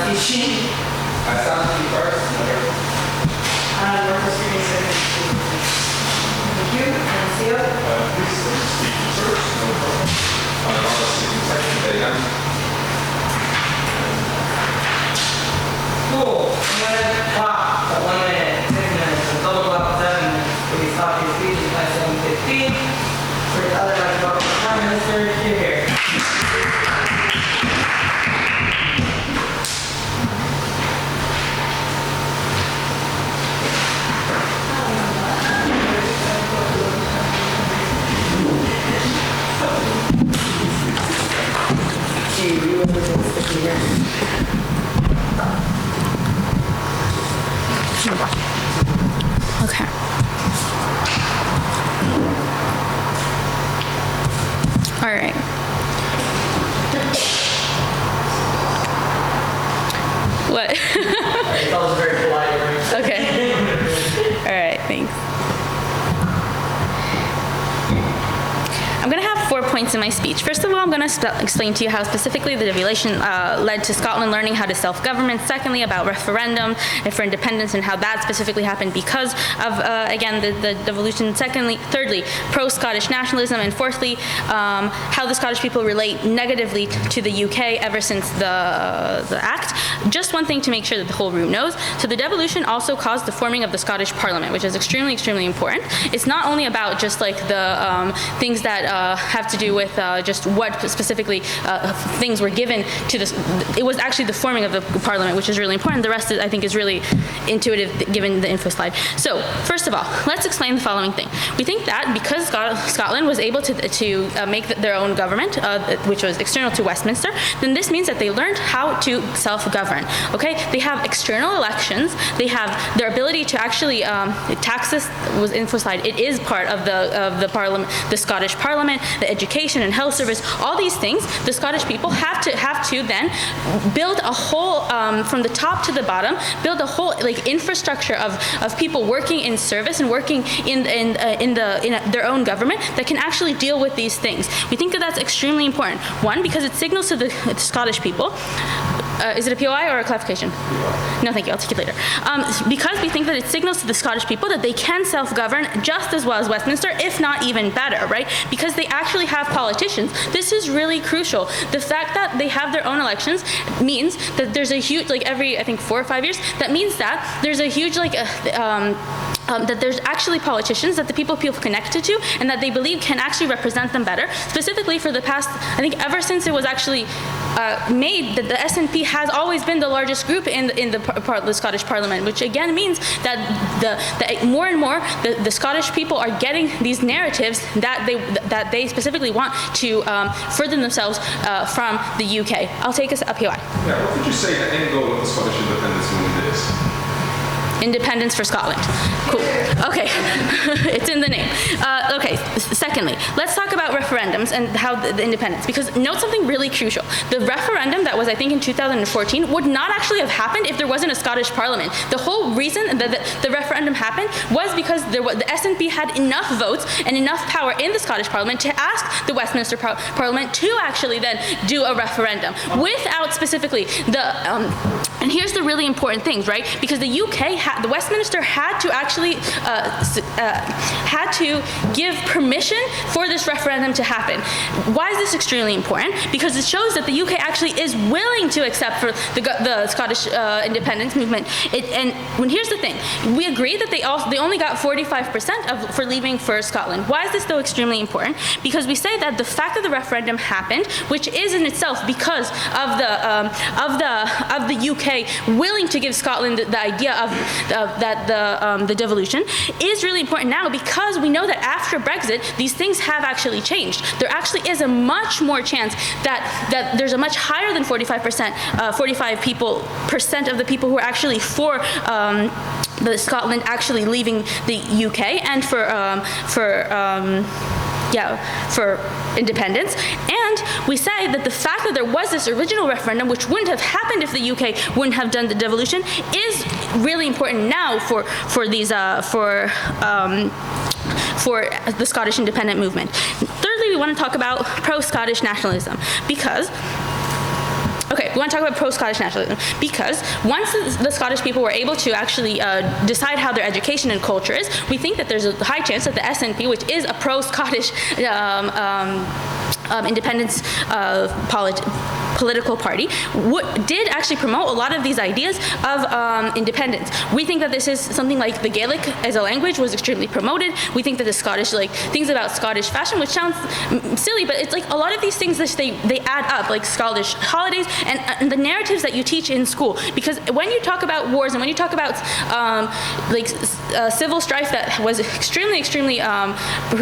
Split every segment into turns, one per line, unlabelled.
Fishi.
first.
Marcus, give me a second. Thank you. And Theo.
Please speak first. No problem. Second. There you go.
Cool. I'm going to clock for 1 minute, 6 minutes, and double clock 7 minutes. Please stop your speeches by 7:15. For the other, like, about the Prime Minister, you're here.
Okay. All right. What?
That was very polite, right?
Okay. All right, thanks. I'm going to have 4 points in my speech. First of all, I'm going to explain to you how specifically the devolution led to Scotland learning how to self-government. Secondly, about referendum for independence and how that specifically happened because of, again, the devolution. Thirdly, pro-Scottish nationalism. And fourthly, how the Scottish people relate negatively to the UK ever since the Act. Just one thing to make sure that the whole room knows. So the devolution also caused the forming of the Scottish Parliament, which is extremely, extremely important. It's not only about just like the things that have to do with just what specifically things were given to this. It was actually the forming of the Parliament, which is really important. The rest, I think, is really intuitive given the info slide. So, first of all, let's explain the following thing. We think that because Scotland was able to make their own government, which was external to Westminster, then this means that they learned how to self-govern. Okay, they have external elections. They have their ability to actually taxes was info slide. It is part of the Parliament, the Scottish Parliament, the education and health service, all these things. The Scottish people have to then build a whole from the top to the bottom, build a whole like infrastructure of people working in service and working in their own government that can actually deal with these things. We think that that's extremely important. One, because it signals to the Scottish people. Is it a POI or a clarification? POI. No, thank you. I'll take it later. Because we think that it signals to the Scottish people that they can self-govern just as well as Westminster, if not even better, right? Because they actually have politicians. This is really crucial. The fact that they have their own elections means that there's a huge, like every, I think, 4 or 5 years, that means that there's a huge, like, that there's actually politicians that the people feel connected to and that they believe can actually represent them better. Specifically for the past, I think ever since it was actually made that the SNP has always been the largest group in the Scottish Parliament, which again means that more and more the Scottish people are getting these narratives that they specifically want to further themselves from the UK. I'll take us up here.
Yeah, what would you say the end goal of the Scottish independence movement is?
Independence for Scotland. Cool. Okay. It's in the name. Okay. Secondly, let's talk about referendums and how the independence, because note something really crucial. The referendum that was, I think, in 2014 would not actually have happened if there wasn't a Scottish Parliament. The whole reason that the referendum happened was because the SNP had enough votes and enough power in the Scottish Parliament to ask the Westminster Parliament to actually then do a referendum without specifically the. And here's the really important things, right? Because the UK, the Westminster had to actually had to give permission for this referendum to happen. Why is this extremely important? Because it shows that the UK actually is willing to accept for the Scottish independence movement. And here's the thing: we agree that they only got 45% for leaving for Scotland. Why is this though extremely important? Because we say that the fact that the referendum happened, which is in itself because of the UK willing to give Scotland the idea of the devolution, is really important now because we know that after Brexit, these things have actually changed. There actually is a much more chance that there's a much higher than 45%, 45% of the people who are actually for the Scotland actually leaving the UK and for independence. And we say that the fact that there was this original referendum, which wouldn't have happened if the UK wouldn't have done the devolution, is really important now for the Scottish independent movement. Thirdly, we want to talk about pro-Scottish nationalism because okay, we want to talk about pro-Scottish nationalism because once the Scottish people were able to actually decide how their education and culture is, we think that there's a high chance that the SNP, which is a pro-Scottish independence political party, did actually promote a lot of these ideas of independence. We think that this is something like the Gaelic as a language was extremely promoted. We think that the Scottish, like things about Scottish fashion, which sounds silly, but it's like a lot of these things that they add up, like Scottish holidays and the narratives that you teach in school. Because when you talk about wars and when you talk about civil strife that was extremely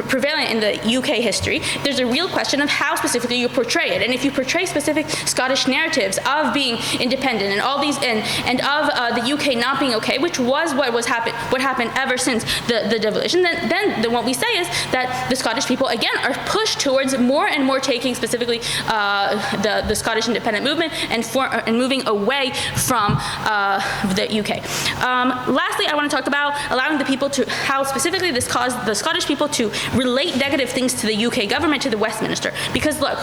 prevalent in the UK history, there's a real question of how specifically you portray it. And if you portray specific Scottish narratives of being independent and all these and of the UK not being okay, which was what happened ever since the devolution, then what we say is that the Scottish people again are pushed towards more and more taking specifically the Scottish independent movement and moving away from the UK. Lastly, I want to talk about allowing the people to how specifically this caused the Scottish people to relate negative things to the UK government, to the Westminster, because look,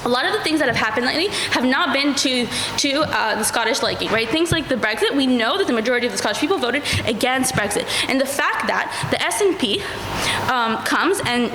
a lot of the things that have happened lately have not been to the Scottish liking, right? Things like the Brexit, we know that the majority of the Scottish people voted against Brexit. And the fact that the SNP comes and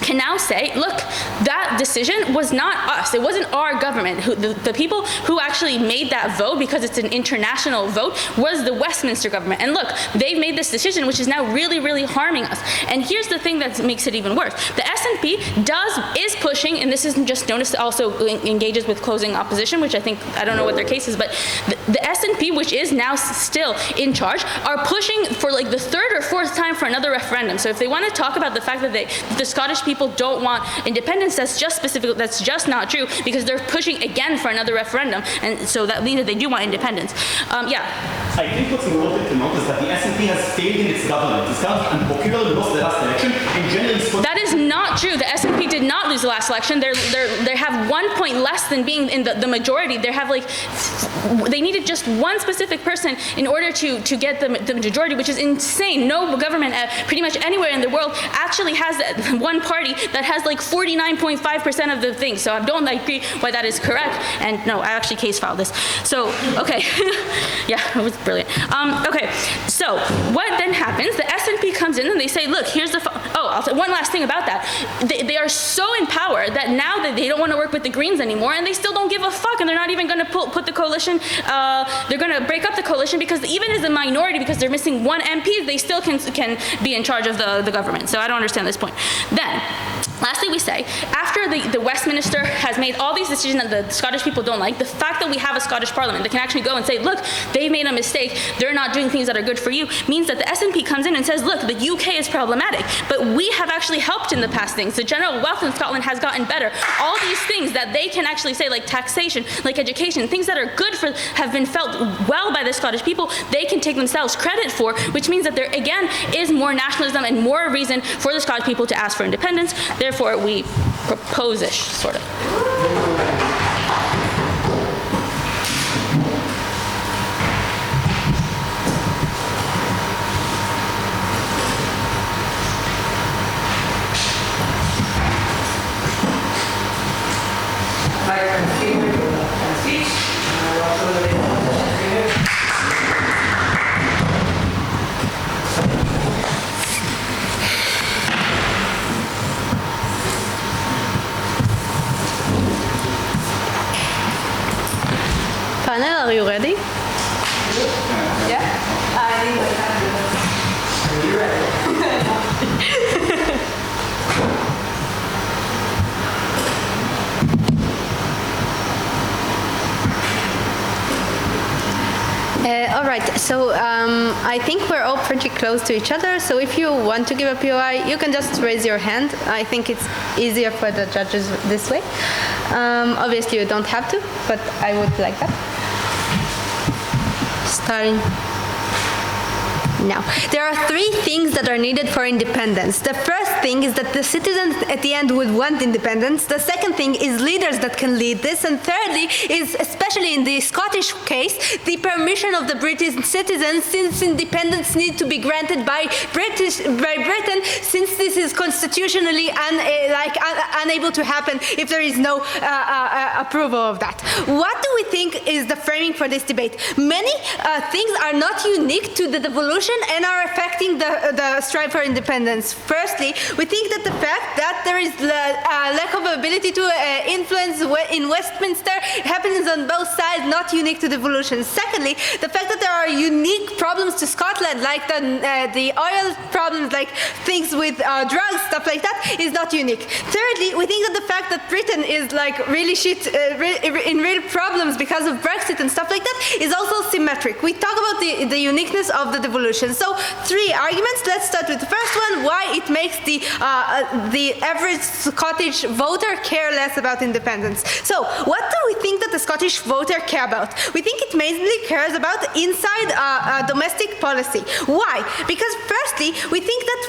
can now say, look, that decision was not us. It wasn't our government. The people who actually made that vote, because it's an international vote, was the Westminster government. And look, they've made this decision, which is now really harming us. And here's the thing that makes it even worse. The SNP is pushing, and this isn't just Jonas also engages with closing opposition, which I don't know what their case is, but the SNP, which is now still in charge, are pushing for like the third or fourth time for another referendum. So if they want to talk about the fact that the Scottish people don't want independence, that's just not true, because they're pushing again for another referendum, and so that means that they do want independence.
I think what's important to note is that the SNP has failed in its government. It's government unpopular, lost the last election, and generally
that is not true. The SNP did not lose the last election. They have 1 point less than being in the majority. They needed just one specific person in order to get the majority, which is insane. No government pretty much anywhere in the world actually has one party that has like 49.5% of the things. So I don't agree why that is correct. And no, I actually case filed this. So, okay. Yeah, it was brilliant. Okay, so what then happens? The SNP comes in and they say, look, here's the... I'll say one last thing about that. They are so in power that now that they don't want to work with the Greens anymore, and they still don't give a fuck, and they're not even going to put the coalition, they're going to break up the coalition, because even as a minority, because they're missing one MP, they still can be in charge of the government. So I don't understand this point. Then, lastly, we say, after the Westminster has made all these decisions that the Scottish people don't like, the fact that we have a Scottish parliament that can actually go and say, look, they made a mistake, they're not doing things that are good for you, means that the SNP comes in and says, look, the UK is problematic, but we have actually helped in the past things. The general wealth in Scotland has gotten better. All these things that they can actually say, like taxation, like education, things that are good have been felt well by the Scottish people, they can take themselves credit for, which means that there, again, is more nationalism and more reason for the Scottish people to ask for independence. Therefore, we propose-ish, sort of.
Panel, are you ready?
Yeah? I think we have to. Are you ready?
All right, so I think we're all pretty close to each other, so if you want to give a POI, you can just raise your hand. I think it's easier for the judges this way. Obviously, you don't have to, but I would like that. Starting. Now, there are three things that are needed for independence. The first thing is that the citizens at the end would want independence. The second thing is leaders that can lead this. And thirdly is, especially in the Scottish case, the permission of the British citizens, since independence needs to be granted by Britain, since this is constitutionally unable to happen if there is no approval of that. What do we think is the framing for this debate? Many things are not unique to the devolution and are affecting the strive for independence. Firstly, we think that the fact that there is lack of ability to influence in Westminster happens on both sides, not unique to devolution. Secondly, the fact that there are unique problems to Scotland, like the oil problems, like things with drugs, stuff like that, is not unique. Thirdly, we think that the fact that Britain is like really in real problems because of Brexit and stuff like that is also symmetric. We talk about the uniqueness of the devolution. So three arguments. Let's start with the first one, why it makes the average Scottish voter care less about independence. So what do we think that the Scottish voter care about? We think it mainly cares about inside domestic policy. Why? Because firstly, we think that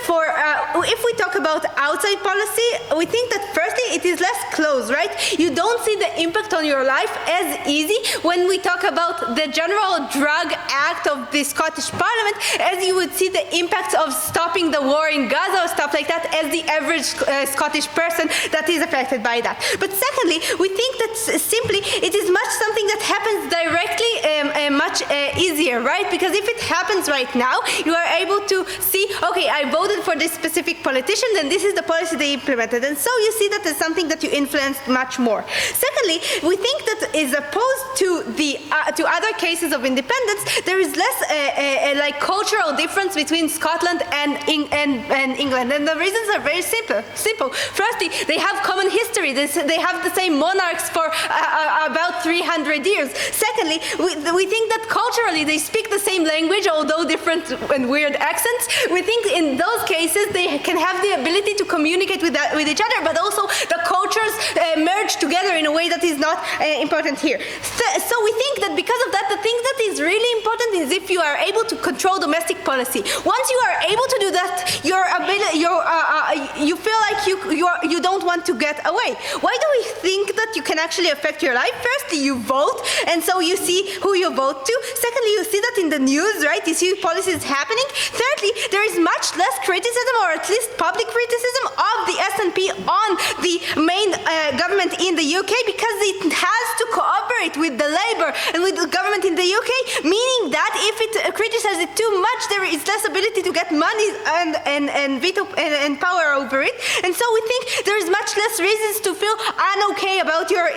if we talk about outside policy, we think that firstly it is less close, right? You don't see the impact on your life as easy when we talk about the General Drug Act of the Scottish Parliament as you would see the impact of stopping the war in Gaza or stuff like that as the average Scottish person that is affected by that. But secondly, we think that simply it is much something that happens directly much easier, right? Because if it happens right now, you are able to see, okay, I voted for this specific politician, then this is the policy they implemented. And so you see that there's something that you influenced much more. Secondly, we think that as opposed to to other cases of independence, there is less like cultural difference between Scotland and England. And the reasons are very simple. Firstly, they have common history. They have the same monarchs for about 300 years. Secondly, we think that culturally they speak the same language, although different and weird accents. We think in those cases they can have the ability to communicate with each other, but also the cultures merge together in a way that is not important here. So we think that because of that, the thing that is really important is if you are able to control domestic policy. Once you are able to do that, you feel like you don't want to get away. Why do we think that you can actually affect your life? Firstly, you vote, and so you see who you vote to. Secondly, you see that in the news, right? You see policies happening. Thirdly, there is much less criticism, or at least public criticism, of the SNP on the main government in the UK because it has to cooperate with the Labour and with the government in the UK, meaning that if it criticizes it too much, there is less ability to get money and veto and power over it. And so we think there is much less reasons to feel unokay about your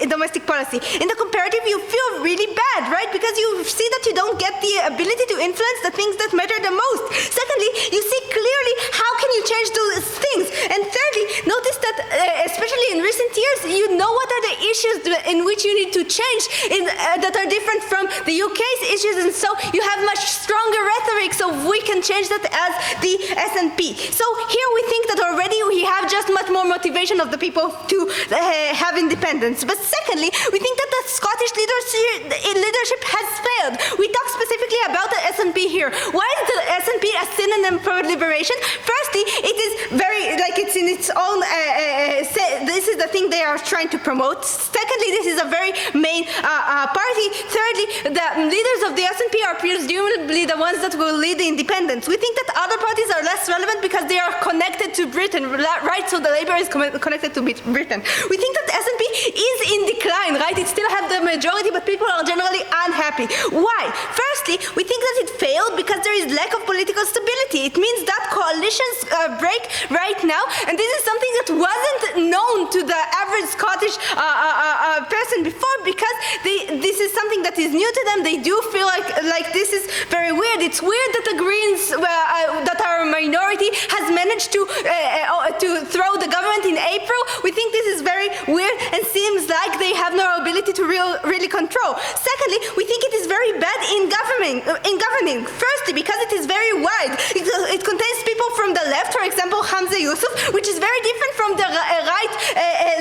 domestic policy. In the comparative, you feel really bad, right? Because you see that you don't get the ability to influence the things that matter the most. Secondly, you see clearly how can you change those things. And thirdly, notice that especially in recent years, you know what are the issues in which you need to change that are different from the UK's issues, and so you have much stronger rhetoric, so we can change that as the SNP. So here we think that already we have just much more motivation of the people to have independence. But secondly, we think that the Scottish leadership has failed. We talk specifically about the SNP here. Why is the SNP a synonym for liberation? Firstly, it is very, like it's in its own, this is the thing they are trying to promote. Secondly, this is a very main party. Thirdly, the leaders of the SNP are presumably the ones that will lead the independence. We think that other parties are less relevant because they are connected to Britain, right? So the Labour is connected to Britain. We think that the SNP is in decline, right? It still has the majority, but people are generally unhappy. Why? Firstly, we think that it failed because there is lack of political stability. It means that coalitions break right now, and this is something that wasn't known to the average Scottish person before, because this is something that is new to them. They do feel like this is very weird. It's weird that the Greens, that are a minority, has managed to throw the government in April, control, we think this is very weird and seems like they have no ability to really control. Secondly, we think it is very bad in governing. Firstly, because it is very wide. It contains people from the left, for example, Hamza Yusuf, which is very different from the right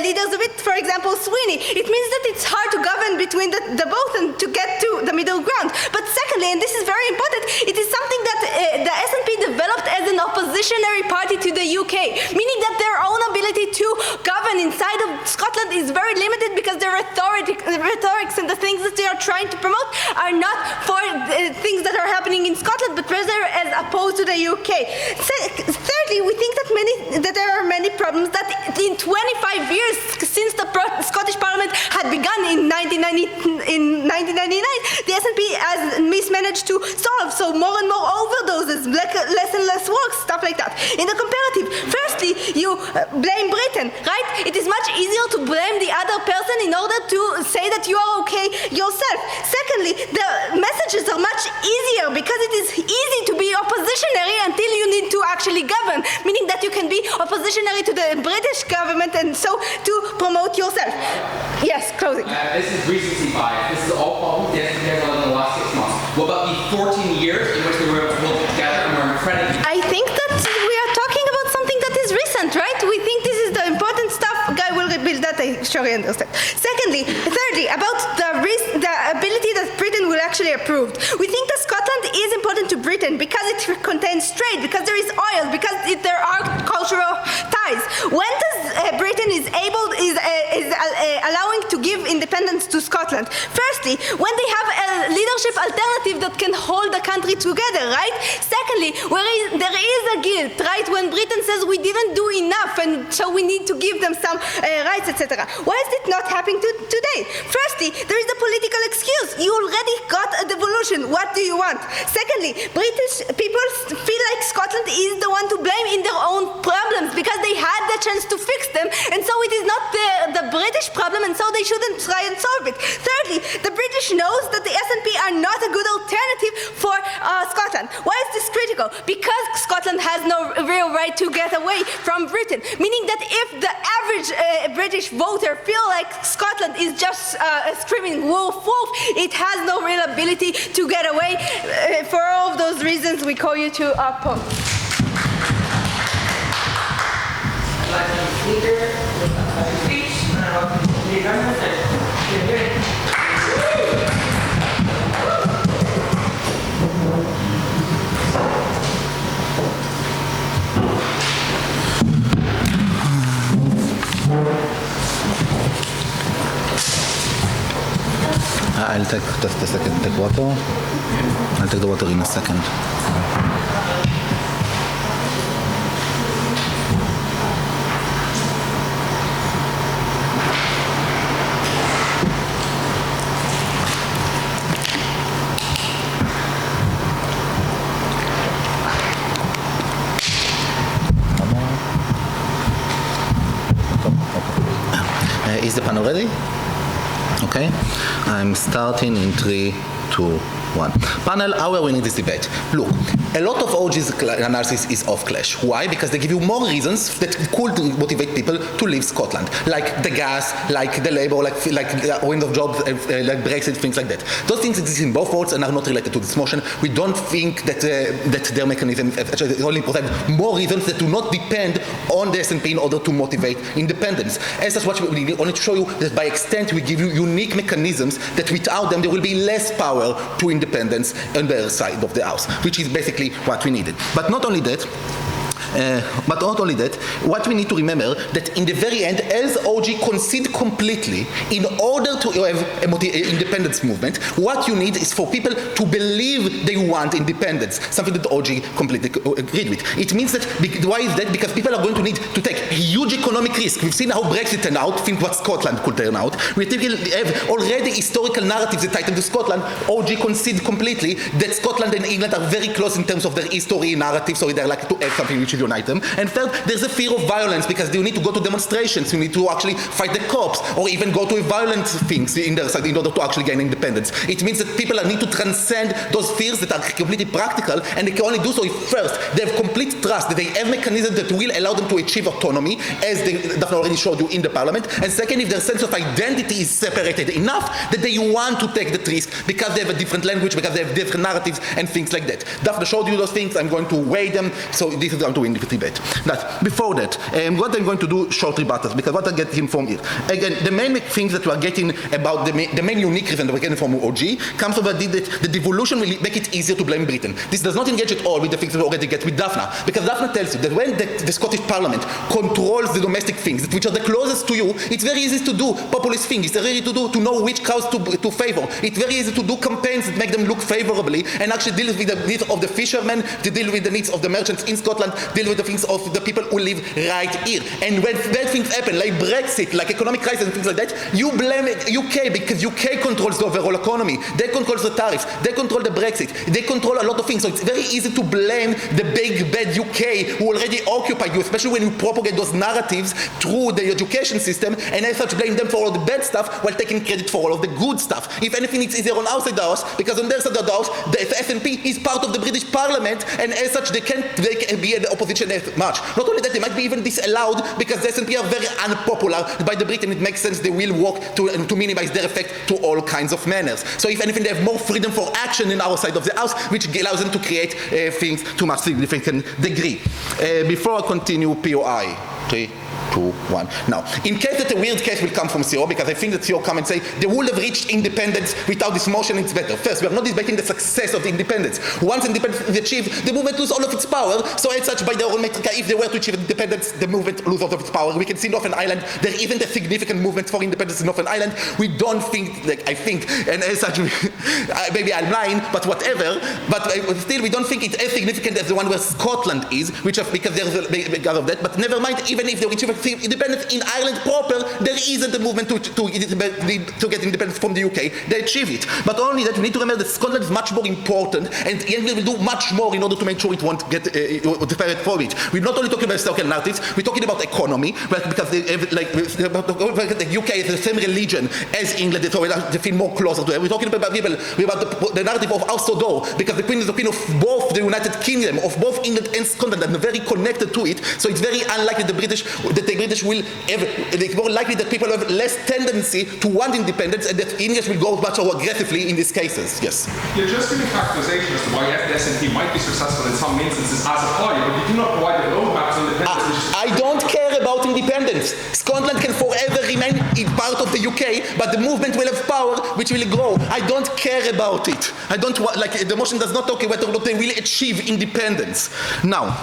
leaders of it, for example, Sweeney. It means that it's hard to govern between the both and to get to the middle ground. But secondly, and this is very important, it is something that the SNP developed as an oppositionary party to the UK, meaning that their own ability to govern inside of Scotland is very limited because their rhetorics and the things that they are trying to promote are not for things that are happening in Scotland, but rather as opposed to the UK. Thirdly, we think that there are many problems that in 25 years since the Scottish Parliament had begun in 1999, the SNP has mismanaged to solve. So more and more overdoses, less and less work, stuff like that. In the comparative, firstly, you blame Britain, right? It is much easier to blame the other person in order to say that you are okay yourself. Secondly, the messages are much easier because it is easy to be oppositionary until you need to actually govern, meaning that you can be oppositionary to the British government and so to promote yourself. Yes, closing.
This is recency bias. This is all problems the SNP has done in the last 6 months. What about the 14 years in which they were able to hold it together and were incredibly...
I think that we are talking about something that is recent, right? We think this is the important stuff. Guy will rebuild that, I surely understand. Thirdly, about the ability that Britain will actually approve. We think that Scotland is important to Britain because it contains trade, because there is oil, because there are cultural ties. When Britain is allowing to give independence to Scotland? Firstly, when they have a leadership alternative that can hold the country together, right? Secondly, there is a guilt, right? When Britain says we didn't do enough and so we need to give them some rights, etc. Why is it not happening today? Firstly, there is a political excuse. You already got a devolution. What do you want? Secondly, British people feel like Scotland is the one to blame in their own problems because they had the chance to fix them, and so it is not the British problem, and so they shouldn't try and solve it. Thirdly, the British knows that the SNP are not a good alternative for Scotland. Why is this critical? Because Scotland has no real right to get away from Britain, meaning that if the average British voter feel like Scotland is just screaming wolf, wolf, it has no real ability to get away. For all of those reasons, we call you to oppose.
I'd like to speaker with a speech, and I welcome the government that
I'll take just a second. Take water. I'll take the water in a second. Is the panel ready? Okay, I'm starting in 3, 2, 1. Panel, how are we winning this debate? Look, a lot of OG's analysis is off clash. Why? Because they give you more reasons that could motivate people to leave Scotland, like the gas, like the labor, like wind of jobs, like Brexit, things like that. Those things exist in both worlds and are not related to this motion. We don't think that their mechanism only provide more reasons that do not depend on the SNP in order to motivate independence. As such, what we wanted to show you that by extent we give you unique mechanisms that without them there will be less power to independence on their side of the house, which is basically what we needed. But not only that, what we need to remember that in the very end, as OG concede completely, in order to have an independence movement, what you need is for people to believe they want independence, something that OG completely agreed with. It means that, why is that? Because people are going to need to take huge economic risk. We've seen how Brexit turned out, think what Scotland could turn out. We typically have already historical narratives that title to Scotland. OG concede completely that Scotland and England are very close in terms of their history narrative, so they're likely to have something which will unite them. And third, there's a fear of violence because you need to go to demonstrations, you need to actually fight the cops, or even go to violent things in their side in order to actually gain independence. It means that people need to transcend those fears that are completely practical, and they can only do so if first they have complete trust that they have mechanisms that will allow them to achieve autonomy, as Daphne already showed you in the parliament. And second, if their sense of identity is separated enough that they want to take that risk because they have a different language, because they have different narratives and things like that. Daphne showed you those things. I'm going to weigh them. So this is going to win the debate. But before that, what I'm going to do short rebuttals, because what I get him from here. Again, the main things that we are getting about the main unique reason that we're getting from OG comes from the that the devolution will make it easier to blame Britain. This does not engage at all with the things that we already get with Daphne, because Daphne tells you that when the Scottish Parliament controls the domestic things, which are the closest to you, it's very easy to do populist things. It's very easy to know which cows to favor. It's very easy to do campaigns that make them look favorably and actually deal with the needs of the fishermen, to deal with the needs of the merchants in Scotland, deal with the things of the people who live right here. And when things happen, like Brexit, like economic crisis and things like that, you blame UK because UK controls the overall economy. They control the tariffs. They control the Brexit. They control a lot of things. So it's very easy to blame the big bad UK who already occupy you, especially when you propagate those narratives through the education system, and as such blame them for all the bad stuff while taking credit for all of the good stuff. If anything, it's easier on our side of the house, because on their side of the house, the SNP is part of the British Parliament, and as such they can be in the opposition as much. Not only that, they might be even disallowed because the SNP are very unpopular by the Britain. It makes sense they will work to minimize their effect to all kinds of manners. So if anything, they have more freedom for action in our side of the house, which allows them to create things to a much significant degree. Before I continue, POI. 3, 2, 1. Now, in case that a weird case will come from CO, because I think that CO come and say they would have reached independence without this motion, it's better. First, we are not debating the success of the independence. Once independence is achieved, the movement loses all of its power. So as such, by their own metric, if they were to achieve independence, the movement loses all of its power. We can see Northern Ireland, there isn't a significant movement for independence in Northern Ireland. We don't think, like I think, and as such, maybe I'm lying, but whatever. But still, we don't think it's as significant as the one where Scotland is, which is because there's because of that. But never mind, even if they achieve independence in Ireland proper, there isn't a movement to get independence from the UK. They achieve it. But only that, we need to remember that Scotland is much more important, and England will do much more in order to make sure it won't get deferred for it. We're not only talking about historical narratives, we're talking about economy, because the UK is the same religion as England, so they feel more closer to it. We're talking about people, about the narrative of House of Door, because the Queen is the Queen of both the United Kingdom, of both England and Scotland, and very connected to it. So it's very unlikely the British will ever, it's more likely that people have less tendency to want independence, and that English will go much more aggressively in these cases. Yes?
You're just giving characterization as to why the SNP might be successful in some instances as a party, but you do not provide the roadmaps on independence.
I don't care about independence. Scotland can forever remain part of the UK, but the movement will have power, which will grow. I don't care about it. I don't want, like, the motion does not talk whether or not they will achieve independence. Now,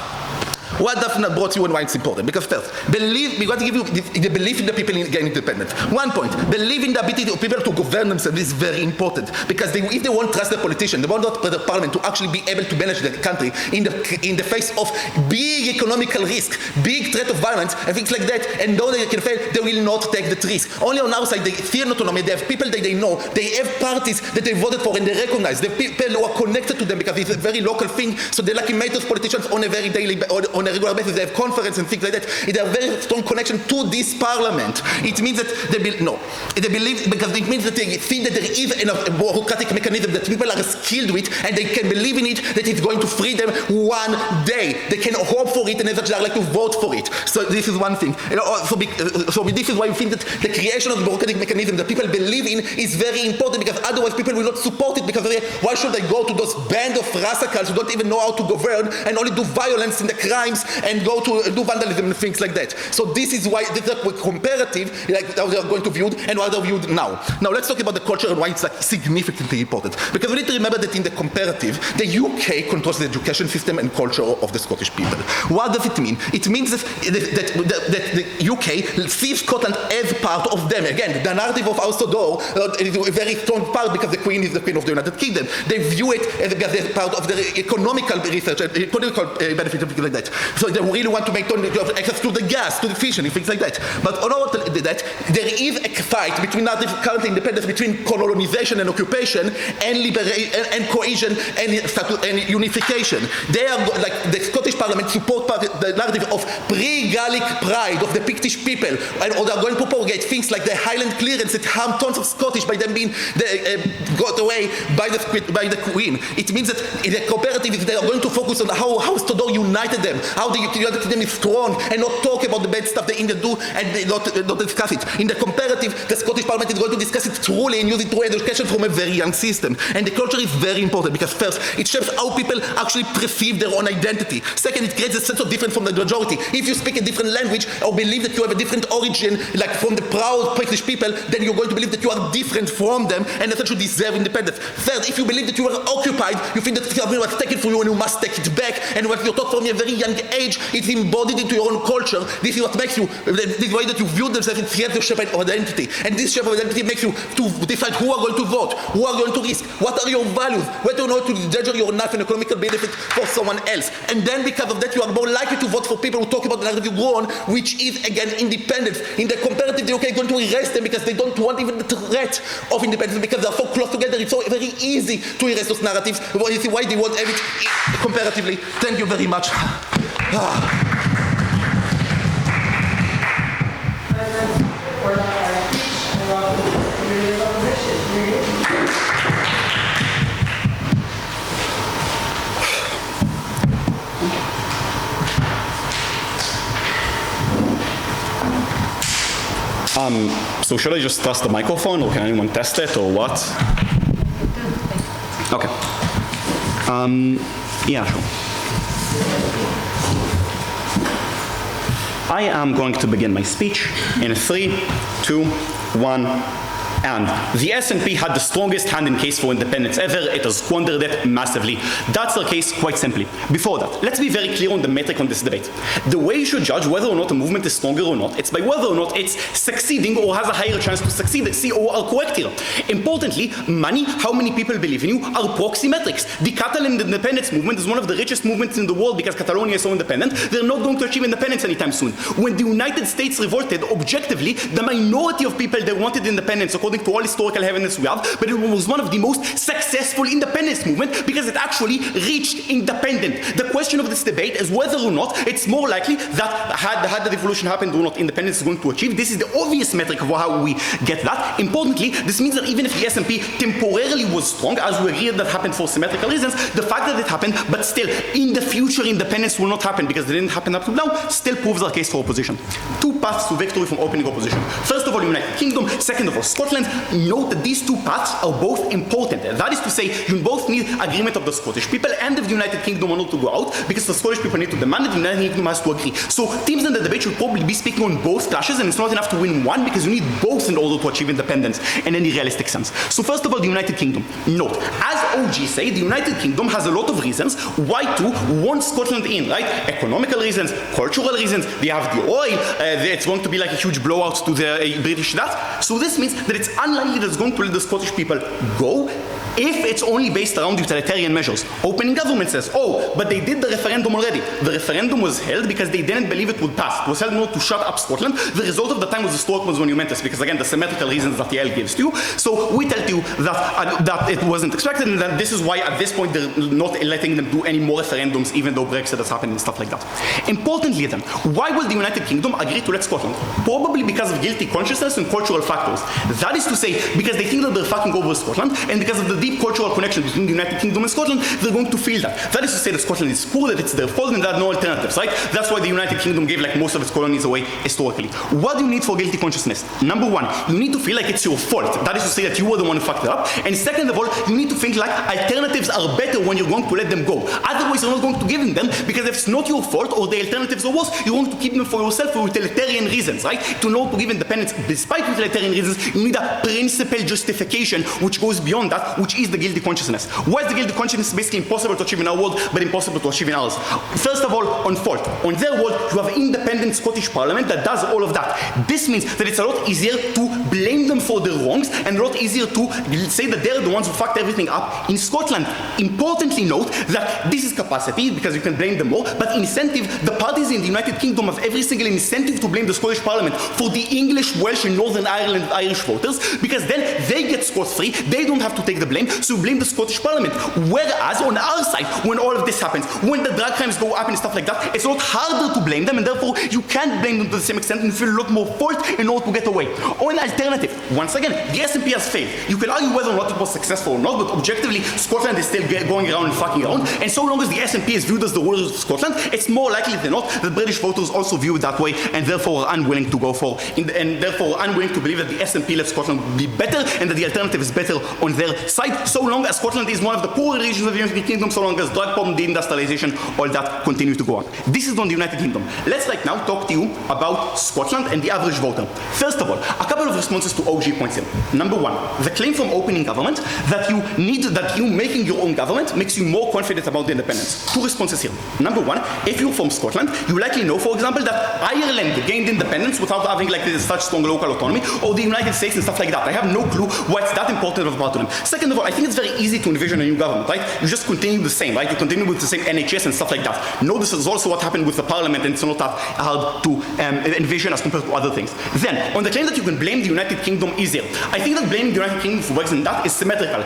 what Daphne brought you and why it's important? Because first, we got to give you the belief in the people in getting independent. One point, believe in the ability of people to govern themselves is very important, because if they won't trust the politician, they won't trust the parliament to actually be able to manage the country in the face of big economical risk, big threat of violence, and things like that, and though they can fail, they will not take that risk. Only on our side, they fear autonomy. They have people that they know. They have parties that they voted for and they recognize. They have people who are connected to them because it's a very local thing, so they like meet those politicians on a very daily on a regular basis. They have conference and things like that. They have a very strong connection to this parliament. It means that they believe, because it means that they think that there is a bureaucratic mechanism that people are skilled with, and they can believe in it, that it's going to free them one day. They can hope for it, and they are like to vote for it. So this is one thing. So this is why we think that the creation of the bureaucratic mechanism that people believe in is very important, because otherwise people will not support it, because why should they go to those band of rascals who don't even know how to govern and only do violence in the crimes and go to do vandalism and things like that. So this is why this is a comparative, like how they are going to view it and how they are viewed now. Now let's talk about the culture and why it's like significantly important. Because we need to remember that in the comparative, the UK controls the education system and culture of the Scottish people. What does it mean? It means that the UK sees Scotland as part of them. Again, the narrative of House of Door is a very strong part, because the Queen is the Queen of the United Kingdom. They view it as part of their economical research, economical benefit and things like that. So they really want to make access to the gas, to the fishing, things like that. But on all of that, there is a fight between current independence, between colonization and occupation, and liberation and cohesion and unification. They are like the Scottish Parliament support the narrative of pre-Gaelic pride of the Pictish people, or they are going to propagate things like the Highland clearance that harmed tons of Scottish by them being got away by the Queen. It means that in the comparative, they are going to focus on how Stodor united them, how the united them is strong, and not talk about the bad stuff the Indians do and not discuss it. In the comparative, the Scottish Parliament is going to discuss it truly and use it through education from a very young system. And the culture is very important because first, it shapes how people actually perceive their own identity. Second, it creates a sense of difference from the majority. If you speak a different language or believe that you have a different origin, like from the proud British people, then you're going to believe that you are different from them and that you deserve independence. Third, if you believe that you are occupied, you think that something was taken from you and you must take it back. And what you're taught from a very young age, it's embodied into your own culture. This is what makes you, this way that you view themselves, it creates your shape of identity. And this shape of identity makes you to decide who are going to vote, who are going to risk, what are your values, whether or not to judge your life and economical benefit for someone else. And then because of that, you are more likely to vote for people who talk about the narrative you go on, which is again independence. In the comparative, the UK is going to erase them because they don't want even the threat of independence because they are so close together. It's so very easy to erase those narratives. You see why they want everything comparatively. Thank you very much.
So should I just trust the microphone, or can anyone test it, or what? Okay. Yeah, sure. I am going to begin my speech in 3, 2, 1. And the SNP had the strongest hand in case for independence ever. It has squandered it massively. That's the case quite simply. Before that, let's be very clear on the metric on this debate. The way you should judge whether or not a movement is stronger or not, it's by whether or not it's succeeding or has a higher chance to succeed. See, or are correct here. Importantly, money, how many people believe in you, are proxy metrics. The Catalan independence movement is one of the richest movements in the world because Catalonia is so independent. They're not going to achieve independence anytime soon. When the United States revolted, objectively, the minority of people that wanted independence, according to all historical evidence we have, but it was one of the most successful independence movements because it actually reached independent. The question of this debate is whether or not it's more likely that had the devolution happened or not, independence is going to achieve. This is the obvious metric of how we get that. Importantly, this means that even if the SNP temporarily was strong, as we agreed that happened for symmetrical reasons, the fact that it happened, but still, in the future, independence will not happen because it didn't happen up to now, still proves our case for opposition. Two paths to victory from opening opposition. First of all, United Kingdom. Second of all, Scotland. Note that these two paths are both important. That is to say, you both need agreement of the Scottish people and of the United Kingdom in order to go out, because the Scottish people need to demand it, the United Kingdom has to agree. So teams in the debate should probably be speaking on both clashes, and it's not enough to win one because you need both in order to achieve independence in any realistic sense. So first of all, the United Kingdom. Note, as OG say, the United Kingdom has a lot of reasons why to want Scotland in, right? Economical reasons, cultural reasons, they have the oil, it's going to be like a huge blowout to the British that. So this means that it's unlikely that it's going to let the Scottish people go if it's only based around utilitarian measures. Opening government says, oh, but they did the referendum already. The referendum was held because they didn't believe it would pass. It was held not to shut up Scotland. The result of the time was historic was monumentous because, again, the symmetrical reasons that the L gives to you. So we tell you that it wasn't expected, and that this is why at this point they're not letting them do any more referendums, even though Brexit has happened and stuff like that. Importantly then, why will the United Kingdom agree to let Scotland? Probably because of guilty consciousness and cultural factors. That is to say, because they think that they're fucking over Scotland, and because of the deep cultural connection between the United Kingdom and Scotland, they're going to feel that. That is to say that Scotland is poor, that it's their fault, and there are no alternatives, right? That's why the United Kingdom gave like most of its colonies away historically. What do you need for guilty consciousness? Number one, you need to feel like it's your fault. That is to say that you were the one who fucked it up. And second of all, you need to think like alternatives are better when you're going to let them go. Otherwise, you're not going to give them because if it's not your fault or the alternatives are worse, you're going to keep them for yourself for utilitarian reasons, right? To know to give independence despite utilitarian reasons, you need a principal justification which goes beyond that, which is the guilty consciousness. Why is the guilty consciousness basically impossible to achieve in our world, but impossible to achieve in ours? First of all, on fault. On their world, you have an independent Scottish Parliament that does all of that. This means that it's a lot easier to blame them for their wrongs and a lot easier to say that they're the ones who fucked everything up. In Scotland, importantly note that this is capacity, because you can blame them more, but incentive, the parties in the United Kingdom have every single incentive to blame the Scottish Parliament for the English, Welsh, and Northern Ireland Irish voters, because then they get scot-free, they don't have to take the blame, so blame the Scottish Parliament. Whereas on our side, when all of this happens, when the drug crimes go up and stuff like that, it's a lot harder to blame them, and therefore you can't blame them to the same extent and feel a lot more fault in order to get away. Or an alternative, once again, the SNP has failed. You can argue whether or not it was successful or not, but objectively, Scotland is still going around and fucking around, and so long as the SNP is viewed as the rulers of Scotland, it's more likely than not that British voters also view it that way, and therefore are unwilling to go for, and therefore unwilling to believe that the SNP left Scotland be better, and that the alternative is better on their side, so long as Scotland is one of the poorer regions of the United Kingdom, so long as drug problem, deindustrialization, all that continues to go on. This is on the United Kingdom. Let's now talk to you about Scotland and the average voter. First of all, a couple of responses to OG points here. Number one, the claim from opening government that you making your own government makes you more confident about the independence. Two responses here. Number one, if you're from Scotland, you likely know, for example, that Ireland gained independence without having such strong local autonomy, or the United States and stuff like that. I have no clue why it's that important of a part to them. Second of all, I think it's very easy to envision a new government, right? You just continue the same, right? You continue with the same NHS and stuff like that. No, this is also what happened with the parliament, and it's not that hard to envision as compared to other things. Then, on the claim that you can blame the United Kingdom easier, I think that blaming the United Kingdom for Brexit and that is symmetrical,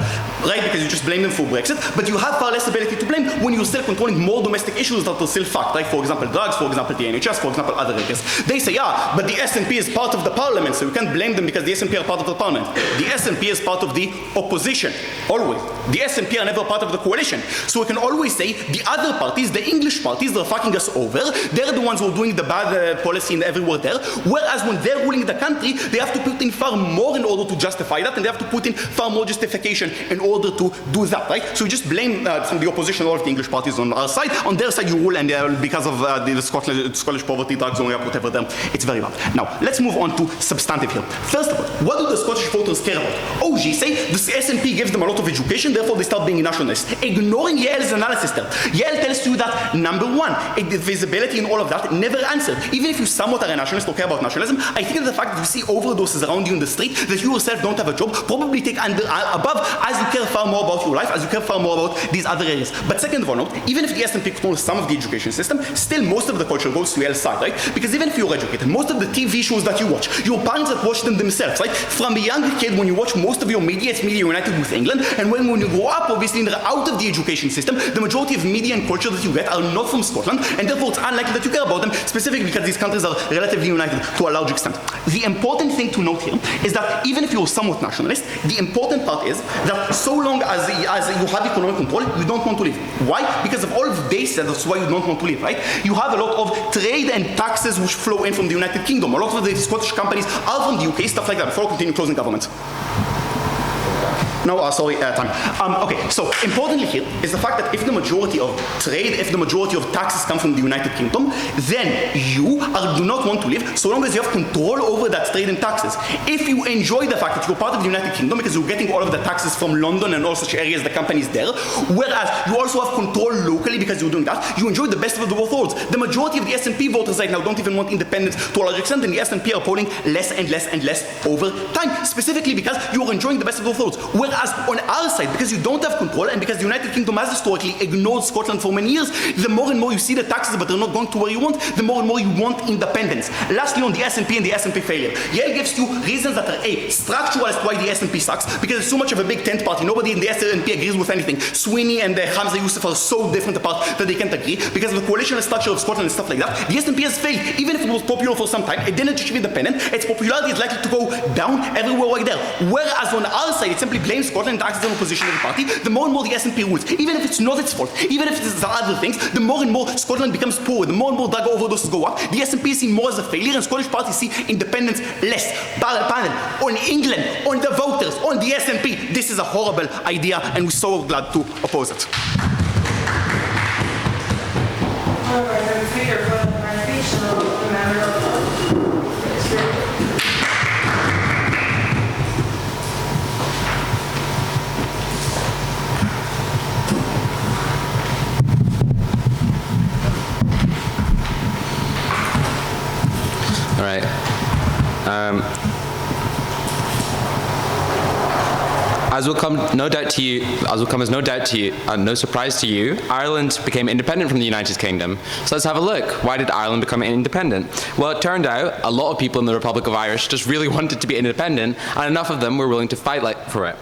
right? Because you just blame them for Brexit, but you have far less ability to blame when you're still controlling more domestic issues that are still fucked, right? For example, drugs, for example, the NHS, for example, other areas. They say, but the SNP is part of the parliament, so you can't blame them because the SNP are part of the parliament. The SNP is part of the opposition, always. The SNP are never part of the coalition. So we can always say the other parties, the English parties, they're fucking us over. They're the ones who are doing the bad policy in everywhere there. Whereas when they're ruling the country, they have to put in far more in order to justify that, and they have to put in far more justification in order to do that, right? So you just blame from the opposition all of the English parties on our side. On their side, you rule, and because of the Scottish poverty, drugs going up, whatever them, it's very bad. Now, let's move on to substantive here. First of all, what do the Scottish voters care about? OG say the SNP gives them a lot of education, therefore they start being nationalists. Ignoring Yael's analysis there. Yael tells you that, number one, visibility and all of that never answered. Even if you somewhat are a nationalist or care about nationalism, I think that the fact that you see overdoses around you in the street, that you yourself don't have a job, probably take above as you care far more about your life, as you care far more about these other areas. But second of all, note, even if the SNP controls some of the education system, still most of the culture goes to Yael's side, right? Because even if you're educated, most of the TV shows that you watch, your parents that watch them themselves, right? From a young kid, when you watch most of your media, it's media united with England, and when you grow up, obviously, and they're out of the education system, the majority of media and culture that you get are not from Scotland, and therefore it's unlikely that you care about them, specifically because these countries are relatively united to a large extent. The important thing to note here is that even if you're somewhat nationalist, the important part is that so long as you have economic control, you don't want to leave. Why? Because of all of this, that's why you don't want to leave, right? You have a lot of trade and taxes which flow in from the United Kingdom. A lot of the Scottish companies are from the UK, stuff like that, before I continue closing government. No, sorry, time. Okay, so importantly here is the fact that if the majority of trade, if the majority of taxes come from the United Kingdom, then you do not want to leave so long as you have control over that trade and taxes. If you enjoy the fact that you're part of the United Kingdom because you're getting all of the taxes from London and all such areas, the companies there, whereas you also have control locally because you're doing that, you enjoy the best of the both worlds. The majority of the SNP voters right now don't even want independence to a large extent, and the SNP are polling less and less and less over time, specifically because you're enjoying the best of both worlds. Whereas on our side, because you don't have control and because the United Kingdom has historically ignored Scotland for many years, the more and more you see the taxes but they're not going to where you want, the more and more you want independence. Lastly, on the SNP and the SNP failure, Yael gives you reasons that are structural as to why the SNP sucks, because it's so much of a big tent party. Nobody in the SNP agrees with anything. Sweeney and Hamza Yousaf are so different apart that they can't agree because of the coalitional structure of Scotland and stuff like that. The SNP has failed. Even if it was popular for some time, it didn't achieve independence. Its popularity is likely to go down everywhere like there. Whereas on our side, it simply blames Scotland and acts as an opposition to the party. The more and more the SNP rules, even if it's not its fault, even if it's other things, the more and more Scotland becomes poor, the more and more drug overdoses go up. The SNP is seen more as a failure, and Scottish parties see independence less. Panel, on England, on the voters, on the SNP, this is a horrible idea, and we're so glad to oppose it.
All right, the speaker for the presentation, member of
As will come as no doubt to you, no surprise to you, Ireland became independent from the United Kingdom. So let's have a look. Why did Ireland become independent? Well, it turned out a lot of people in the Republic of Ireland just really wanted to be independent, and enough of them were willing to fight for it.